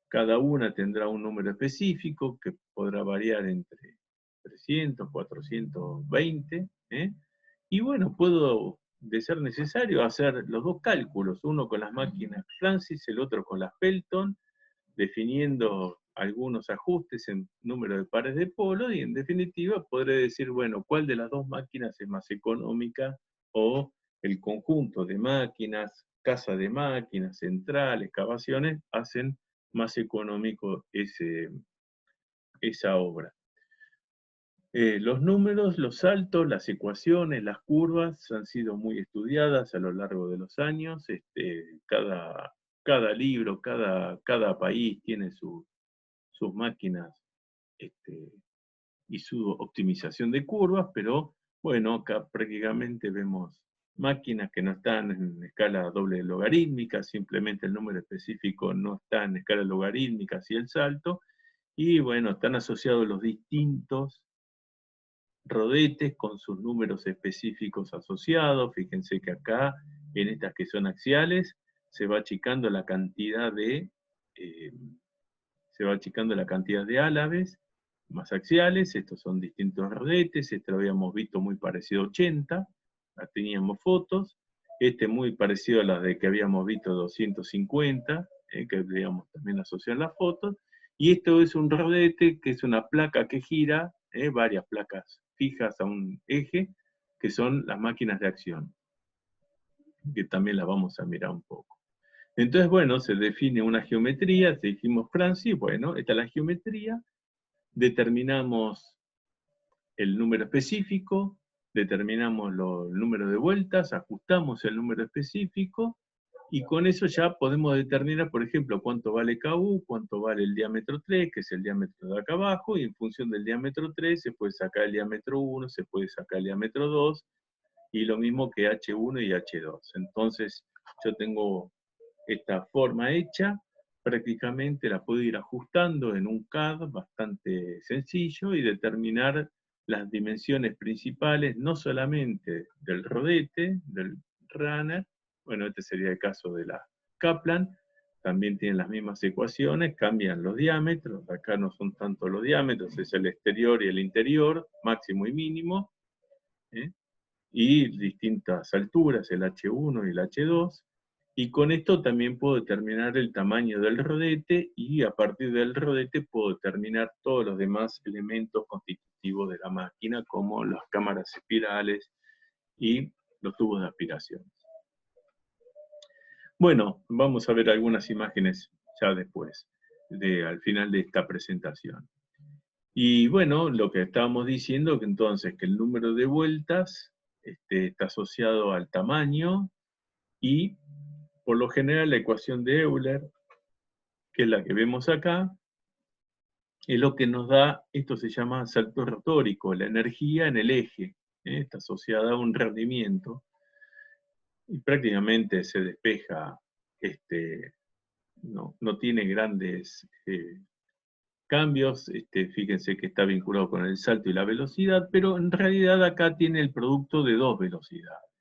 S1: cada una tendrá un número específico que podrá variar entre 300, 420, y bueno, puedo, de ser necesario, hacer los dos cálculos, uno con las máquinas Francis, el otro con las Pelton, definiendo algunos ajustes en número de pares de polo, y en definitiva podré decir, bueno, cuál de las dos máquinas es más económica, o el conjunto de máquinas, casa de máquinas, central, excavaciones, hacen más económico esa obra. Los números, los saltos, las ecuaciones, las curvas han sido muy estudiadas a lo largo de los años. Cada libro, cada país tiene sus máquinas y su optimización de curvas, pero bueno, acá prácticamente vemos máquinas que no están en escala doble logarítmica, simplemente el número específico no está en escala logarítmica, así el salto, y bueno, están asociados los distintos rodetes con sus números específicos asociados. Fíjense que acá, en estas que son axiales, se va achicando la cantidad de álabes más axiales. Estos son distintos rodetes. Este lo habíamos visto muy parecido a 80, la teníamos fotos. Este muy parecido a las de que habíamos visto 250, que digamos también asocian las fotos. Y esto es un rodete, que es una placa que gira, varias placas fijas a un eje, que son las máquinas de acción, que también las vamos a mirar un poco. Entonces, bueno, se define una geometría, dijimos Francis, bueno, esta es la geometría, determinamos el número específico, determinamos el número de vueltas, ajustamos el número específico, y con eso ya podemos determinar, por ejemplo, cuánto vale KU, cuánto vale el diámetro 3, que es el diámetro de acá abajo, y en función del diámetro 3 se puede sacar el diámetro 1, se puede sacar el diámetro 2, y lo mismo que H1 y H2. Entonces, yo tengo esta forma hecha, prácticamente la puedo ir ajustando en un CAD bastante sencillo y determinar las dimensiones principales, no solamente del rodete, del runner, bueno, este sería el caso de la Kaplan, también tienen las mismas ecuaciones, cambian los diámetros, acá no son tanto los diámetros, es el exterior y el interior, máximo y mínimo, y distintas alturas, el H1 y el H2, y con esto también puedo determinar el tamaño del rodete, y a partir del rodete puedo determinar todos los demás elementos constitutivos de la máquina, como las cámaras espirales y los tubos de aspiración. Bueno, vamos a ver algunas imágenes ya después, al final de esta presentación. Y bueno, lo que estábamos diciendo, que entonces que el número de vueltas está asociado al tamaño, y Por lo general, la ecuación de Euler, que es la que vemos acá, es lo que nos da, esto se llama salto rotórico, la energía en el eje, está asociada a un rendimiento, y prácticamente se despeja, no tiene grandes cambios, fíjense que está vinculado con el salto y la velocidad, pero en realidad acá tiene el producto de dos velocidades.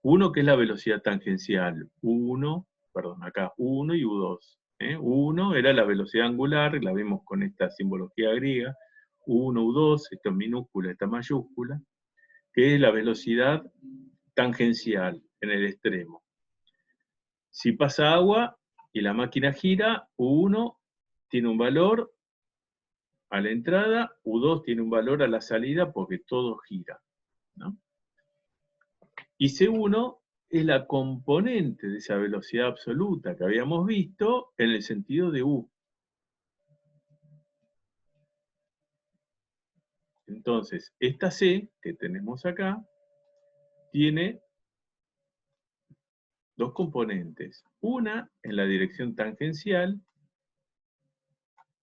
S1: Uno que es la velocidad tangencial, 1 y U2. U1 era la velocidad angular, la vemos con esta simbología griega, U1, U2, esto es minúscula, esta mayúscula, que es la velocidad tangencial en el extremo. Si pasa agua y la máquina gira, U1 tiene un valor a la entrada, U2 tiene un valor a la salida porque todo gira, ¿no? Y C1 es la componente de esa velocidad absoluta que habíamos visto en el sentido de U. Entonces, esta C que tenemos acá tiene dos componentes. Una en la dirección tangencial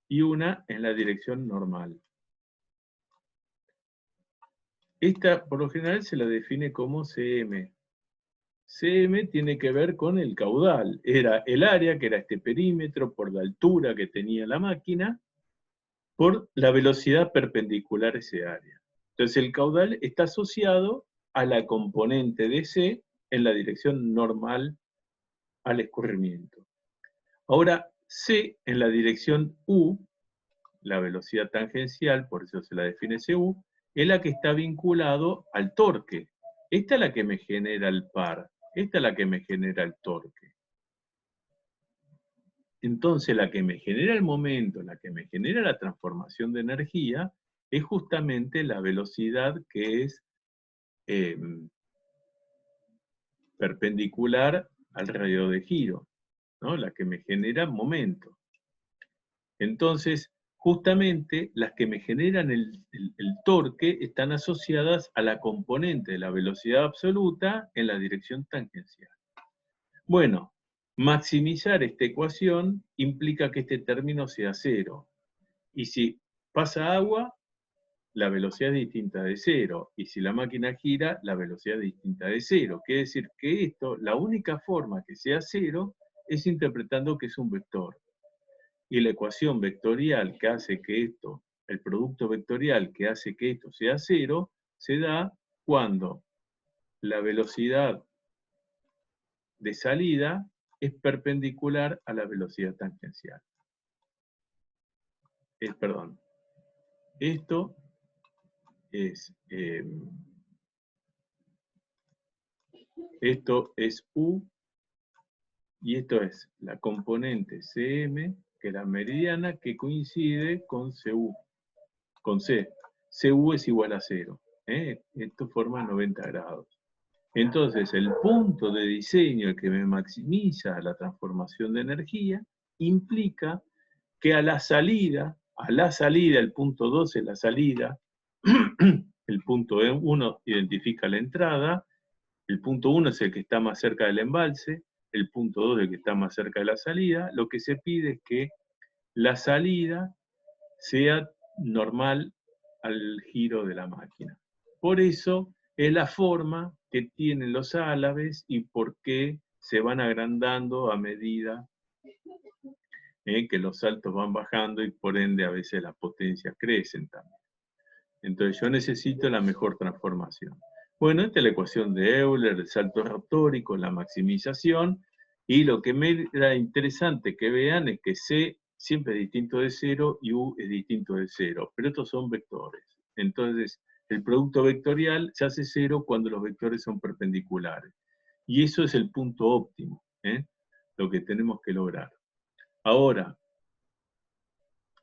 S1: y una en la dirección normal. Esta, por lo general, se la define como CM. CM tiene que ver con el caudal. Era el área, que era este perímetro, por la altura que tenía la máquina, por la velocidad perpendicular a ese área. Entonces el caudal está asociado a la componente de C en la dirección normal al escurrimiento. Ahora, C en la dirección U, la velocidad tangencial, por eso se la define CU, es la que está vinculado al torque. Esta es la que me genera el par, esta es la que me genera el torque. Entonces la que me genera el momento, la que me genera la transformación de energía, es justamente la velocidad que es perpendicular al radio de giro, ¿no? La que me genera momento. Entonces, justamente las que me generan el torque están asociadas a la componente de la velocidad absoluta en la dirección tangencial. Bueno, maximizar esta ecuación implica que este término sea cero. Y si pasa agua, la velocidad es distinta de cero. Y si la máquina gira, la velocidad es distinta de cero. Quiere decir que esto, la única forma que sea cero, es interpretando que es un vector. Y la ecuación vectorial que hace que esto, el producto vectorial que hace que esto sea cero, se da cuando la velocidad de salida es perpendicular a la velocidad tangencial. Perdón, esto es U y esto es la componente CM, que es la meridiana, que coincide con CU, con C. CU es igual a 0. Esto forma 90 grados. Entonces, el punto de diseño que me maximiza la transformación de energía implica que a la salida, el punto 2 es la salida, el punto 1 identifica la entrada, el punto 1 es el que está más cerca del embalse, el punto 2 es el que está más cerca de la salida. Lo que se pide es que la salida sea normal al giro de la máquina. Por eso es la forma que tienen los álabes y por qué se van agrandando a medida que los saltos van bajando y por ende a veces las potencias crecen también. Entonces yo necesito la mejor transformación. Bueno, esta es la ecuación de Euler, el salto rotórico, la maximización, y lo que me era interesante que vean es que C siempre es distinto de 0 y U es distinto de 0, pero estos son vectores. Entonces, el producto vectorial se hace 0 cuando los vectores son perpendiculares. Y eso es el punto óptimo, lo que tenemos que lograr. Ahora,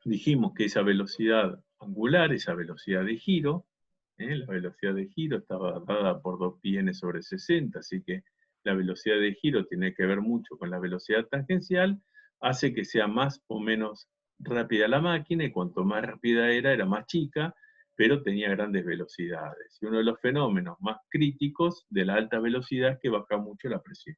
S1: dijimos que esa velocidad angular, esa velocidad de giro, la velocidad de giro estaba dada por 2πn/60, así que la velocidad de giro tiene que ver mucho con la velocidad tangencial, hace que sea más o menos rápida la máquina, y cuanto más rápida era más chica, pero tenía grandes velocidades. Y uno de los fenómenos más críticos de la alta velocidad es que baja mucho la presión.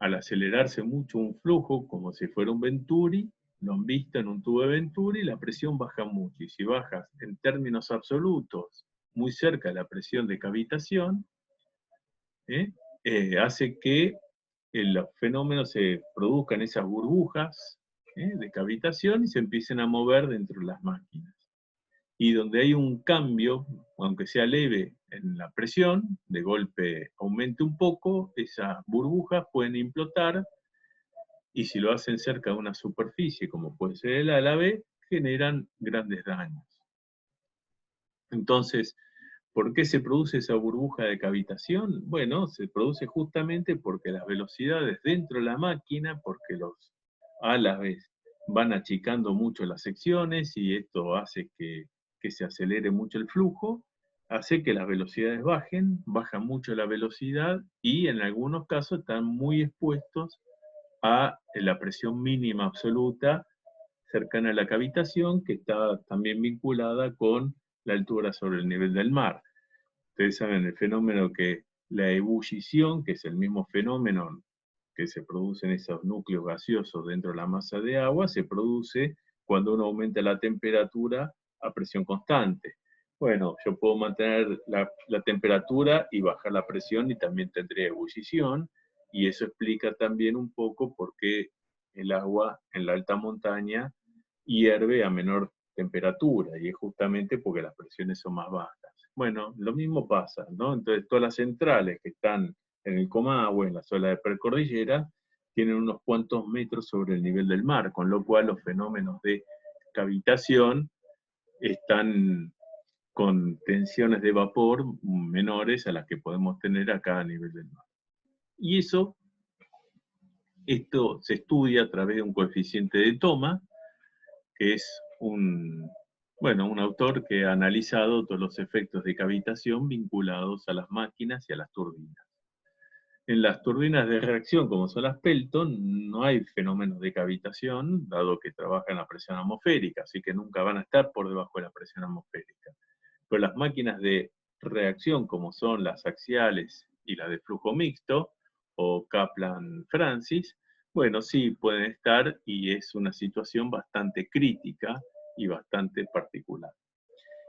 S1: al acelerarse mucho un flujo, como si fuera un Venturi, lo han visto en un tubo de Venturi, la presión baja mucho. Y si bajas en términos absolutos, muy cerca de la presión de cavitación, hace que los fenómenos se produzcan esas burbujas de cavitación y se empiecen a mover dentro de las máquinas. Y donde hay un cambio, aunque sea leve en la presión, de golpe aumente un poco, esas burbujas pueden implotar y si lo hacen cerca de una superficie, como puede ser el álave, generan grandes daños. Entonces, ¿por qué se produce esa burbuja de cavitación? Bueno, se produce justamente porque las velocidades dentro de la máquina, porque los álaves van achicando mucho las secciones y esto hace que se acelere mucho el flujo, hace que las velocidades bajen, baja mucho la velocidad y en algunos casos están muy expuestos a la presión mínima absoluta cercana a la cavitación, que está también vinculada con la altura sobre el nivel del mar. Ustedes saben el fenómeno que la ebullición, que es el mismo fenómeno que se produce en esos núcleos gaseosos dentro de la masa de agua, se produce cuando uno aumenta la temperatura a presión constante. Bueno, yo puedo mantener la temperatura y bajar la presión y también tendría ebullición, y eso explica también un poco por qué el agua en la alta montaña hierve a menor temperatura, y es justamente porque las presiones son más bajas. Bueno, lo mismo pasa, ¿no? Entonces, todas las centrales que están en el Comahue, en la zona de precordillera, tienen unos cuantos metros sobre el nivel del mar, con lo cual los fenómenos de cavitación están con tensiones de vapor menores a las que podemos tener acá a nivel del mar. Y esto se estudia a través de un coeficiente de toma, que es un autor que ha analizado todos los efectos de cavitación vinculados a las máquinas y a las turbinas. En las turbinas de reacción, como son las Pelton, no hay fenómenos de cavitación, dado que trabajan a presión atmosférica, así que nunca van a estar por debajo de la presión atmosférica. Pero las máquinas de reacción, como son las axiales y las de flujo mixto, o Kaplan-Francis, bueno, sí pueden estar y es una situación bastante crítica y bastante particular.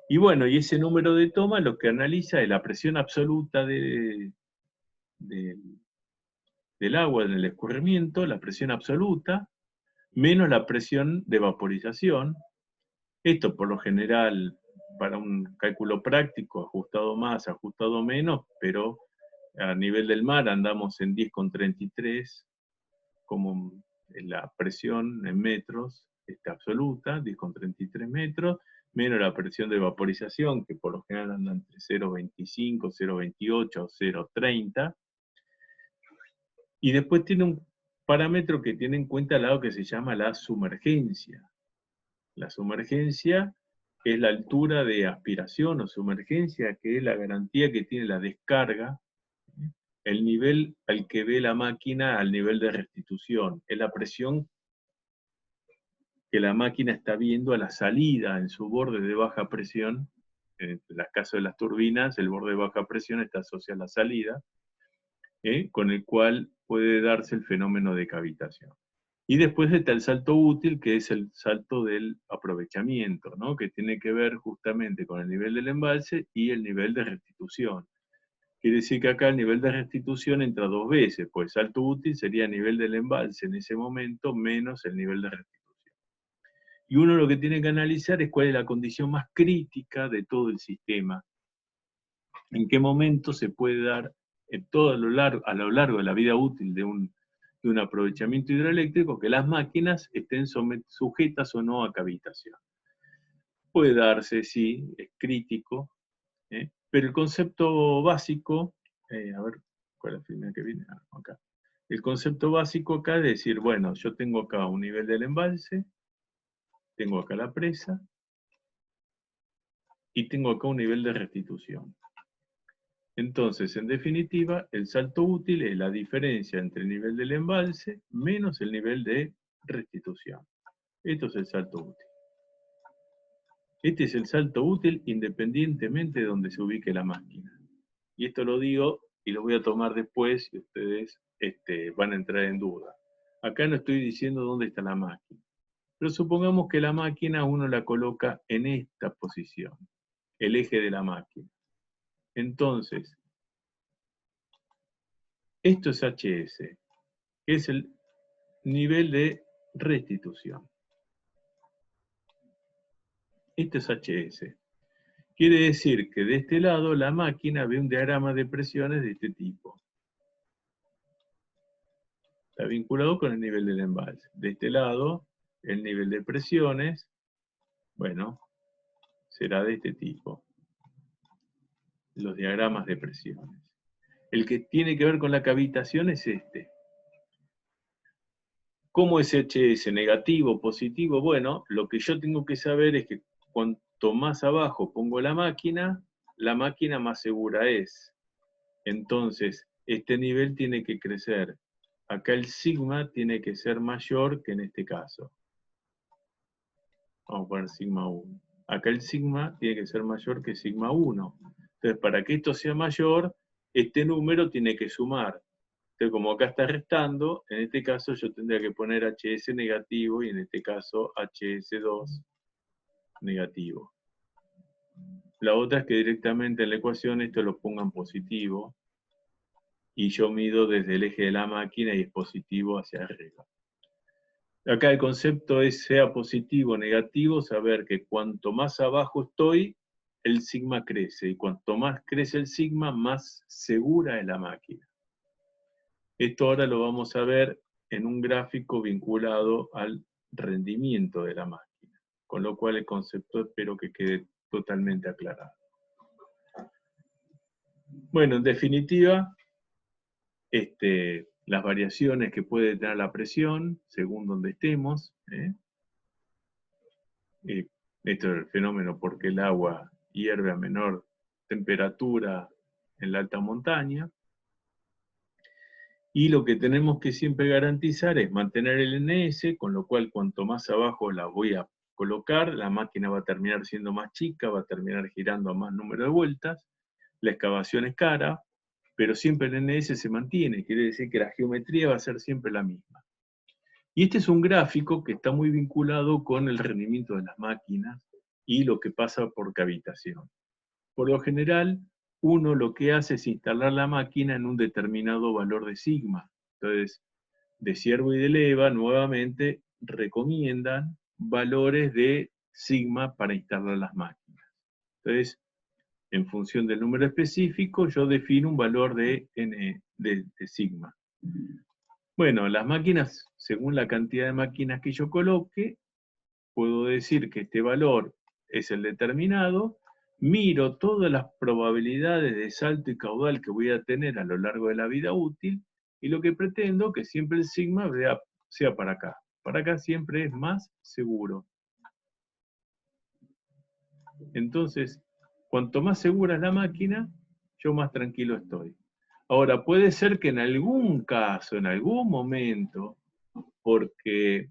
S1: Y bueno, y ese número de toma lo que analiza es la presión absoluta del agua en el escurrimiento, la presión absoluta, menos la presión de vaporización. Esto por lo general para un cálculo práctico, ajustado más, ajustado menos, pero a nivel del mar andamos en 10,33, como la presión en metros absoluta, 10,33 metros, menos la presión de vaporización, que por lo general anda entre 0,25, 0,28 o 0,30. Y después tiene un parámetro que tiene en cuenta algo que se llama la sumergencia. La sumergencia es la altura de aspiración o sumergencia, que es la garantía que tiene la descarga, el nivel al que ve la máquina al nivel de restitución. Es la presión que la máquina está viendo a la salida en su borde de baja presión. En el caso de las turbinas, el borde de baja presión está asociado a la salida, con el cual puede darse el fenómeno de cavitación. Y después está el salto útil, que es el salto del aprovechamiento, ¿no? Que tiene que ver justamente con el nivel del embalse y el nivel de restitución. Quiere decir que acá el nivel de restitución entra dos veces, pues el salto útil sería el nivel del embalse en ese momento menos el nivel de restitución. Y uno lo que tiene que analizar es cuál es la condición más crítica de todo el sistema. En qué momento se puede dar a lo largo de la vida útil de un aprovechamiento hidroeléctrico que las máquinas estén sujetas o no a cavitación. Puede darse, sí, es crítico, pero el concepto básico, a ver, ¿cuál es la primera que viene? Acá. El concepto básico acá es decir, bueno, yo tengo acá un nivel del embalse, tengo acá la presa, y tengo acá un nivel de restitución. Entonces, en definitiva, el salto útil es la diferencia entre el nivel del embalse menos el nivel de restitución. Esto es el salto útil. Este es el salto útil independientemente de donde se ubique la máquina. Y esto lo digo y lo voy a tomar después y ustedes van a entrar en duda. Acá no estoy diciendo dónde está la máquina. Pero supongamos que la máquina uno la coloca en esta posición, el eje de la máquina. Entonces, esto es HS, que es el nivel de restitución. Esto es HS. Quiere decir que de este lado la máquina ve un diagrama de presiones de este tipo. Está vinculado con el nivel del embalse. De este lado, el nivel de presiones, bueno, será de este tipo. Los diagramas de presiones. El que tiene que ver con la cavitación es este. ¿Cómo es HS? ¿Negativo, positivo? Bueno, lo que yo tengo que saber es que cuanto más abajo pongo la máquina más segura es. Entonces, este nivel tiene que crecer. Acá el sigma tiene que ser mayor que en este caso. Vamos a poner sigma 1. Acá el sigma tiene que ser mayor que sigma 1. Entonces, para que esto sea mayor, este número tiene que sumar. Entonces, como acá está restando, en este caso yo tendría que poner HS negativo y en este caso HS2 negativo. La otra es que directamente en la ecuación esto lo pongan positivo y yo mido desde el eje de la máquina y es positivo hacia arriba. Acá el concepto es sea positivo o negativo, saber que cuanto más abajo estoy, el sigma crece y cuanto más crece el sigma, más segura es la máquina. Esto ahora lo vamos a ver en un gráfico vinculado al rendimiento de la máquina, con lo cual el concepto espero que quede totalmente aclarado. Bueno, en definitiva, las variaciones que puede tener la presión, según donde estemos, esto es el fenómeno porque el agua hierve a menor temperatura en la alta montaña, y lo que tenemos que siempre garantizar es mantener el NS, con lo cual cuanto más abajo la voy a colocar, la máquina va a terminar siendo más chica, va a terminar girando a más número de vueltas, la excavación es cara, pero siempre el NS se mantiene, quiere decir que la geometría va a ser siempre la misma. Y este es un gráfico que está muy vinculado con el rendimiento de las máquinas y lo que pasa por cavitación. Por lo general, uno lo que hace es instalar la máquina en un determinado valor de sigma. Entonces, de Ciervo y de Leva nuevamente recomiendan valores de sigma para instalar las máquinas. Entonces, en función del número específico, yo defino un valor de sigma. Bueno, las máquinas, según la cantidad de máquinas que yo coloque, puedo decir que este valor es el determinado, miro todas las probabilidades de salto y caudal que voy a tener a lo largo de la vida útil, y lo que pretendo que siempre el sigma sea para acá. Para acá siempre es más seguro. Entonces, cuanto más segura es la máquina, yo más tranquilo estoy. Ahora, puede ser que en algún caso, en algún momento, porque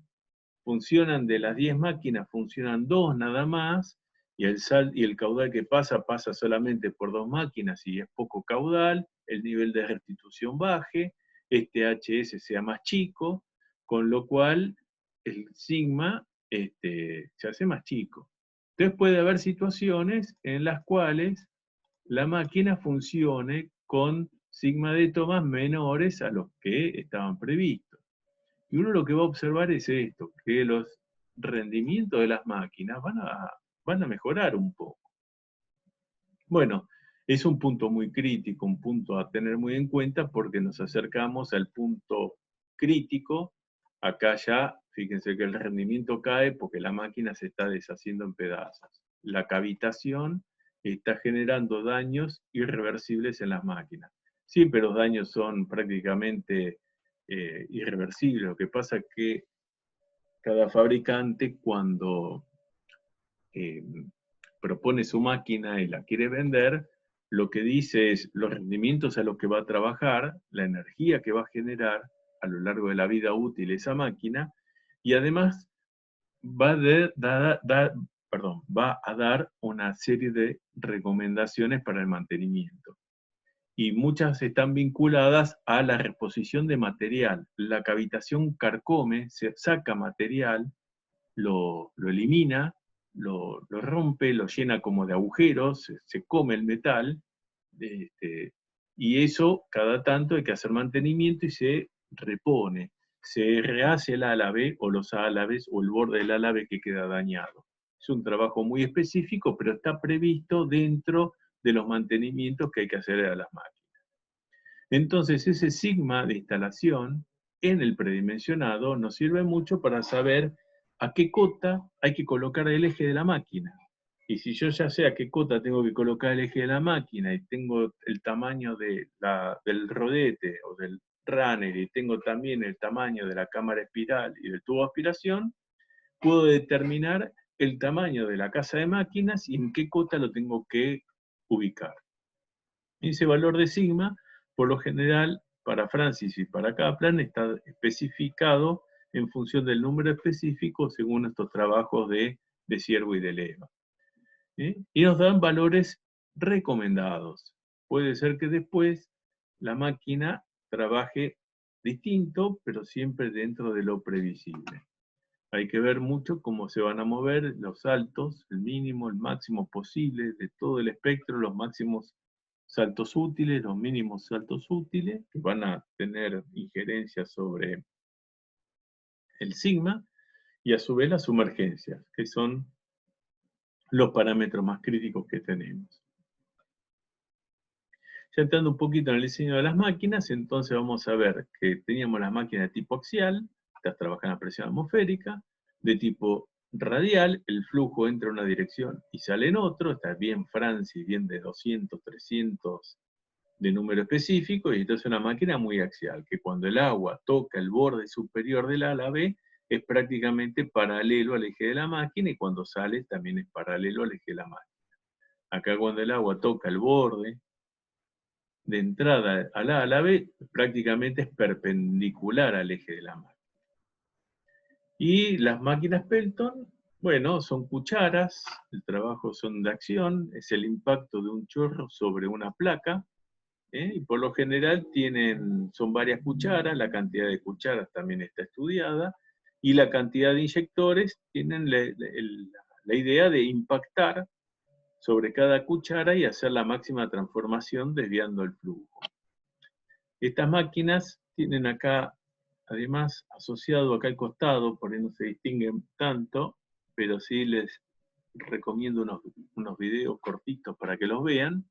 S1: funcionan de las 10 máquinas, funcionan 2 nada más, y el caudal que pasa solamente por 2 máquinas y es poco caudal, el nivel de restitución baje, este HS sea más chico, con lo cual el sigma se hace más chico. Entonces puede haber situaciones en las cuales la máquina funcione con sigma de tomas menores a los que estaban previstos. Y uno lo que va a observar es esto, que los rendimientos de las máquinas van a mejorar un poco. Bueno, es un punto muy crítico, un punto a tener muy en cuenta porque nos acercamos al punto crítico. Acá ya, fíjense que el rendimiento cae porque la máquina se está deshaciendo en pedazos. La cavitación está generando daños irreversibles en las máquinas. Siempre los daños son prácticamente irreversibles. Lo que pasa es que cada fabricante cuando propone su máquina y la quiere vender, lo que dice es los rendimientos a los que va a trabajar, la energía que va a generar a lo largo de la vida útil esa máquina, y además va a dar una serie de recomendaciones para el mantenimiento. y muchas están vinculadas a la reposición de material. La cavitación carcome, se saca material, lo elimina, lo rompe, lo llena como de agujeros, se come el metal, y eso cada tanto hay que hacer mantenimiento y se repone. Se rehace el álabe o los álabes o el borde del álabe que queda dañado. Es un trabajo muy específico, pero está previsto dentro de los mantenimientos que hay que hacer a las máquinas. Entonces ese sigma de instalación en el predimensionado nos sirve mucho para saber a qué cota hay que colocar el eje de la máquina. Y si yo ya sé a qué cota tengo que colocar el eje de la máquina y tengo el tamaño del rodete o del runner y tengo también el tamaño de la cámara espiral y del tubo de aspiración, puedo determinar el tamaño de la casa de máquinas y en qué cota lo tengo que ubicar. Ese valor de sigma, por lo general, para Francis y para Kaplan, está especificado en función del número específico según estos trabajos de Ciervo y de Leva. Y nos dan valores recomendados. Puede ser que después la máquina trabaje distinto, pero siempre dentro de lo previsible. Hay que ver mucho cómo se van a mover los saltos, el mínimo, el máximo posible de todo el espectro, los máximos saltos útiles, los mínimos saltos útiles, que van a tener injerencia sobre el sigma, y a su vez las sumergencias, que son los parámetros más críticos que tenemos. Ya entrando un poquito en el diseño de las máquinas, entonces vamos a ver que teníamos las máquinas de tipo axial, estas trabajan a presión atmosférica, de tipo radial, el flujo entra en una dirección y sale en otro, está bien Francis, bien de 200, 300 de número específico, y entonces una máquina muy axial, que cuando el agua toca el borde superior del álabe, es prácticamente paralelo al eje de la máquina, y cuando sale también es paralelo al eje de la máquina. Acá cuando el agua toca el borde de entrada al álabe, prácticamente es perpendicular al eje de la máquina. Y las máquinas Pelton, bueno, son cucharas, el trabajo son de acción, es el impacto de un chorro sobre una placa, y por lo general son varias cucharas, la cantidad de cucharas también está estudiada, y la cantidad de inyectores tienen la idea de impactar sobre cada cuchara y hacer la máxima transformación desviando el flujo. Estas máquinas tienen acá, además, asociado acá al costado, por ahí no se distinguen tanto, pero sí les recomiendo unos videos cortitos para que los vean,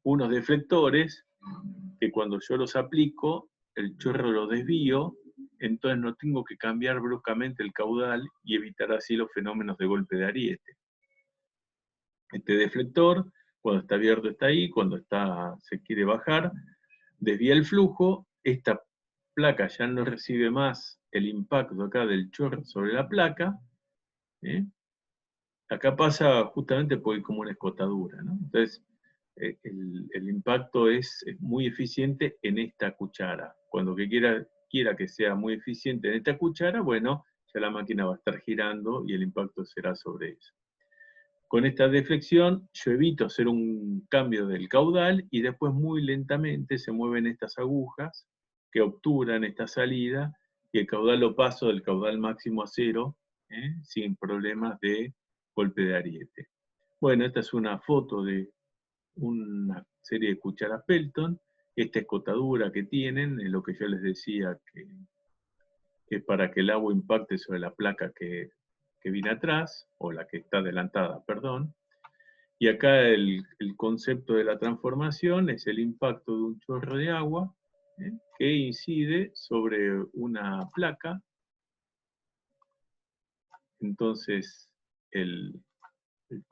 S1: unos deflectores que cuando yo los aplico, el chorro lo desvío, entonces no tengo que cambiar bruscamente el caudal y evitar así los fenómenos de golpe de ariete. Este deflector, cuando está abierto está ahí, cuando se quiere bajar, desvía el flujo, esta placa ya no recibe más el impacto acá del chorro sobre la placa, acá pasa justamente porque hay como una escotadura, ¿no? Entonces, el impacto es muy eficiente en esta cuchara. Cuando quiera que sea muy eficiente en esta cuchara, bueno, ya la máquina va a estar girando y el impacto será sobre eso. Con esta deflexión yo evito hacer un cambio del caudal y después muy lentamente se mueven estas agujas que obturan esta salida y el caudal lo paso del caudal máximo a cero, sin problemas de golpe de ariete. Bueno, esta es una foto de una serie de cucharas Pelton, esta escotadura que tienen, es lo que yo les decía que es para que el agua impacte sobre la placa que viene atrás, o la que está adelantada, perdón. Y acá el concepto de la transformación es el impacto de un chorro de agua que incide sobre una placa. Entonces el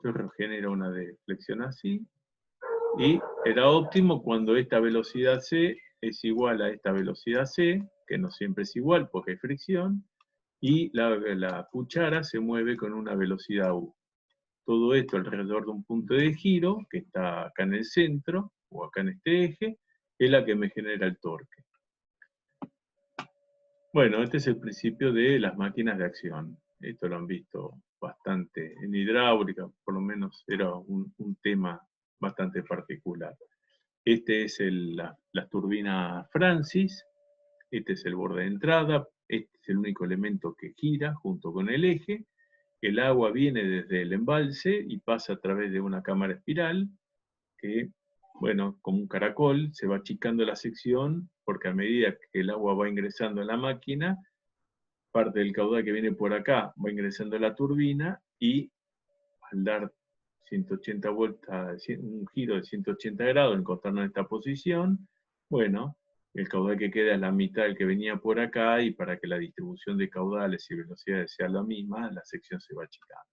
S1: chorro genera una deflexión así. Y era óptimo cuando esta velocidad C es igual a esta velocidad C, que no siempre es igual porque hay fricción, y la cuchara se mueve con una velocidad U. Todo esto alrededor de un punto de giro, que está acá en el centro, o acá en este eje, es la que me genera el torque. Bueno, este es el principio de las máquinas de acción. Esto lo han visto bastante en hidráulica, por lo menos era un tema bastante particular. Este es la turbina Francis, este es el borde de entrada, este es el único elemento que gira junto con el eje. El agua viene desde el embalse y pasa a través de una cámara espiral que, bueno, como un caracol, se va achicando la sección porque a medida que el agua va ingresando en la máquina, parte del caudal que viene por acá va ingresando a la turbina y al dar 180 vueltas, un giro de 180 grados, encontrarnos en esta posición, bueno, el caudal que queda es la mitad del que venía por acá y para que la distribución de caudales y velocidades sea la misma, la sección se va achicando.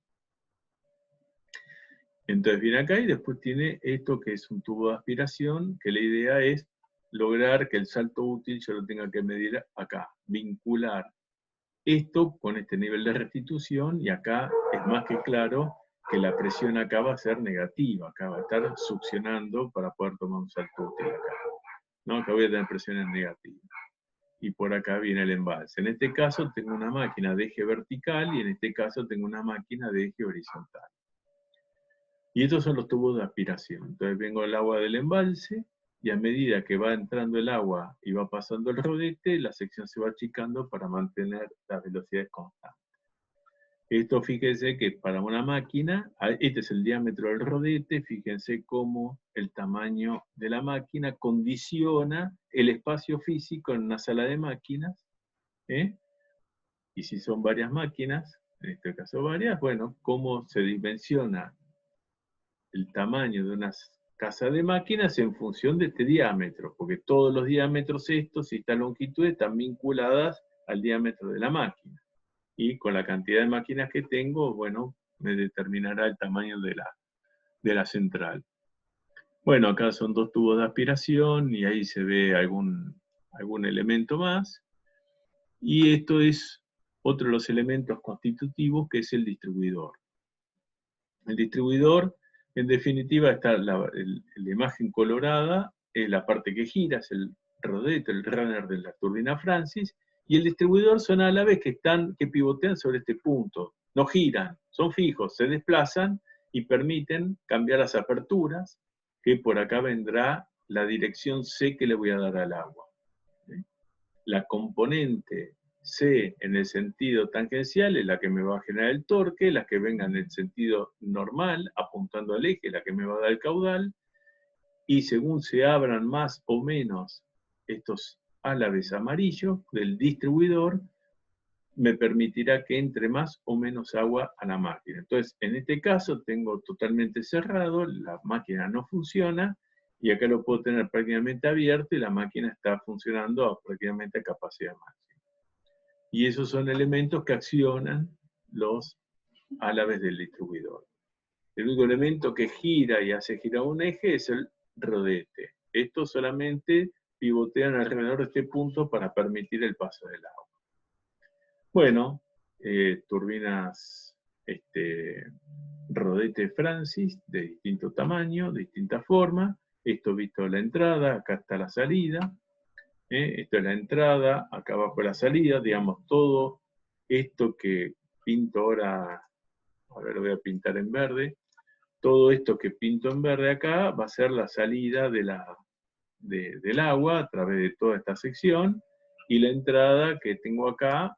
S1: Entonces viene acá y después tiene esto que es un tubo de aspiración, que la idea es lograr que el salto útil yo lo tenga que medir acá, vincular esto con este nivel de restitución, y acá es más que claro que la presión acá va a ser negativa, acá va a estar succionando para poder tomar un salto útil acá. ¿No? Acá voy a tener presiones negativas. Y por acá viene el embalse. En este caso tengo una máquina de eje vertical y en este caso tengo una máquina de eje horizontal. Y estos son los tubos de aspiración. Entonces vengo el agua del embalse y a medida que va entrando el agua y va pasando el rodete, la sección se va achicando para mantener las velocidades constantes. Esto fíjense que para una máquina, este es el diámetro del rodete, fíjense cómo el tamaño de la máquina condiciona el espacio físico en una sala de máquinas, ¿eh? Y si son varias máquinas, en este caso varias, bueno, cómo se dimensiona el tamaño de una casa de máquinas en función de este diámetro, porque todos los diámetros estos y estas longitudes están vinculadas al diámetro de la máquina. Y con la cantidad de máquinas que tengo, bueno, me determinará el tamaño de la central. Bueno, acá son dos tubos de aspiración y ahí se ve algún elemento más. Y esto es otro de los elementos constitutivos, que es el distribuidor. El distribuidor, en definitiva, está la imagen colorada, es la parte que gira, es el rodete, el runner de la turbina Francis, y el distribuidor son a la vez que pivotean sobre este punto. No giran, son fijos, se desplazan y permiten cambiar las aperturas, que por acá vendrá la dirección C que le voy a dar al agua. La componente C en el sentido tangencial es la que me va a generar el torque, la que venga en el sentido normal, apuntando al eje, la que me va a dar el caudal, y según se abran más o menos estos álabes amarillos del distribuidor, me permitirá que entre más o menos agua a la máquina. Entonces, en este caso tengo totalmente cerrado, la máquina no funciona, y acá lo puedo tener prácticamente abierto y la máquina está funcionando prácticamente a capacidad máxima. Y esos son elementos que accionan los álabes del distribuidor. El único elemento que gira y hace girar un eje es el rodete. Estos solamente pivotean alrededor de este punto para permitir el paso del agua. Bueno, turbinas rodete Francis de distinto tamaño, de distinta forma. Esto visto la entrada, acá está la salida. Esto es la entrada, acá abajo la salida, digamos, todo esto que pinto ahora, ahora lo voy a pintar en verde, todo esto que pinto en verde acá va a ser la salida del agua a través de toda esta sección, y la entrada que tengo acá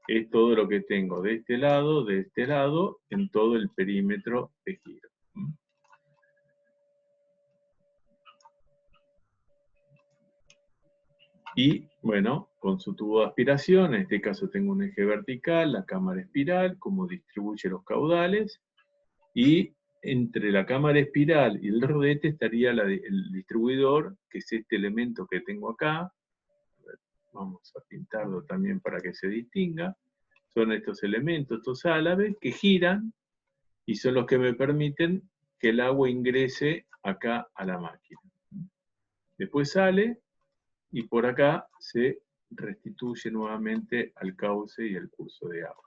S1: es todo lo que tengo de este lado, en todo el perímetro de giro. Y bueno, con su tubo de aspiración, en este caso tengo un eje vertical, la cámara espiral, cómo distribuye los caudales, y entre la cámara espiral y el rodete estaría el distribuidor, que es este elemento que tengo acá. Vamos a pintarlo también para que se distinga. Son estos elementos, estos álabes, que giran y son los que me permiten que el agua ingrese acá a la máquina. Después sale y por acá se restituye nuevamente al cauce y al curso de agua.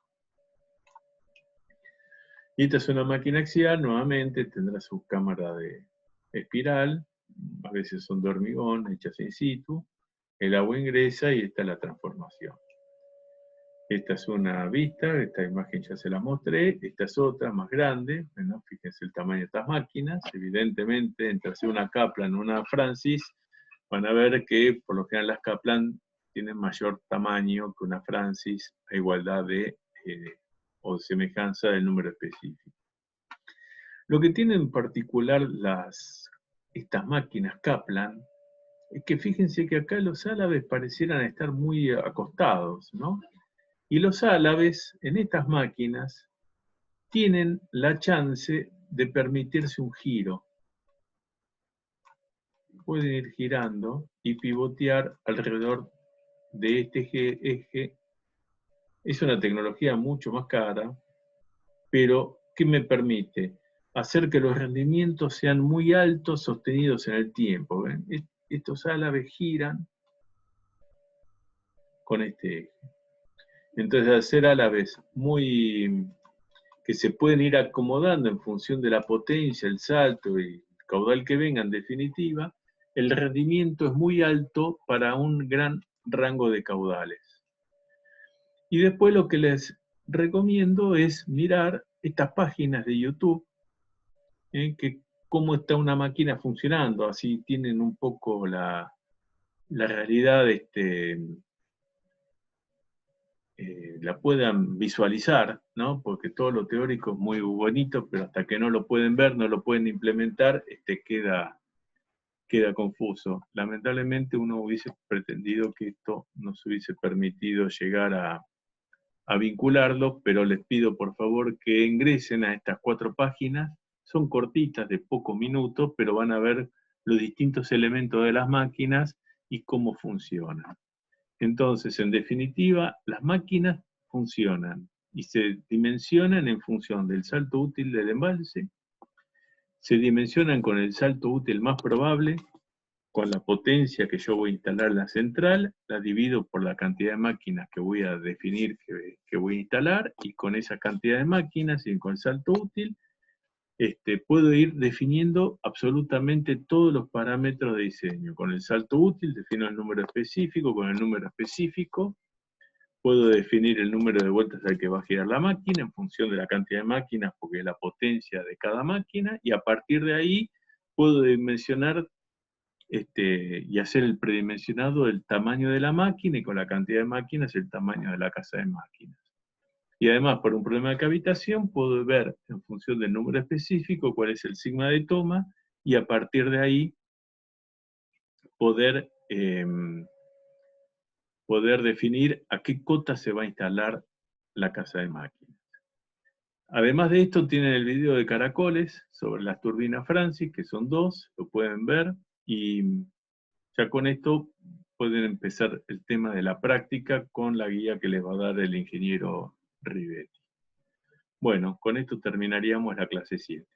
S1: Y esta es una máquina axial, nuevamente tendrá su cámara de espiral, a veces son de hormigón, hechas in situ, el agua ingresa y está la transformación. Esta es una vista, esta imagen ya se la mostré, esta es otra más grande, bueno, fíjense el tamaño de estas máquinas, evidentemente entre hacer una Kaplan y una Francis, van a ver que por lo general las Kaplan tienen mayor tamaño que una Francis a igualdad de o semejanza del número específico. Lo que tienen en particular estas máquinas Kaplan es que fíjense que acá los álabes parecieran estar muy acostados, ¿no? Y los álabes en estas máquinas tienen la chance de permitirse un giro. Pueden ir girando y pivotear alrededor de este eje. Es una tecnología mucho más cara, pero que me permite hacer que los rendimientos sean muy altos, sostenidos en el tiempo. ¿Ven? Estos álabes giran con este eje. Entonces, al ser álabes que se pueden ir acomodando en función de la potencia, el salto y el caudal que venga, en definitiva, el rendimiento es muy alto para un gran rango de caudales. Y después lo que les recomiendo es mirar estas páginas de YouTube, que cómo está una máquina funcionando, así tienen un poco la realidad, la puedan visualizar, ¿no? Porque todo lo teórico es muy bonito, pero hasta que no lo pueden ver, no lo pueden implementar, queda confuso. Lamentablemente uno hubiese pretendido que esto nos hubiese permitido llegar a vincularlo, pero les pido por favor que ingresen a estas 4 páginas. Son cortitas, de pocos minutos, pero van a ver los distintos elementos de las máquinas y cómo funcionan. Entonces, en definitiva, las máquinas funcionan y se dimensionan en función del salto útil del embalse, se dimensionan con el salto útil más probable, con la potencia que yo voy a instalar en la central, la divido por la cantidad de máquinas que voy a definir que voy a instalar, y con esa cantidad de máquinas y con el salto útil, puedo ir definiendo absolutamente todos los parámetros de diseño. Con el salto útil defino el número específico, con el número específico puedo definir el número de vueltas al que va a girar la máquina en función de la cantidad de máquinas, porque es la potencia de cada máquina, y a partir de ahí puedo dimensionar y hacer el predimensionado del tamaño de la máquina, y con la cantidad de máquinas el tamaño de la casa de máquinas. Y además, por un problema de cavitación, puedo ver en función del número específico cuál es el sigma de toma, y a partir de ahí poder definir a qué cota se va a instalar la casa de máquinas. Además de esto, tienen el video de Caracoles sobre las turbinas Francis, que son 2, lo pueden ver, y ya con esto pueden empezar el tema de la práctica con la guía que les va a dar el ingeniero Rivetti. Bueno, con esto terminaríamos la clase 7.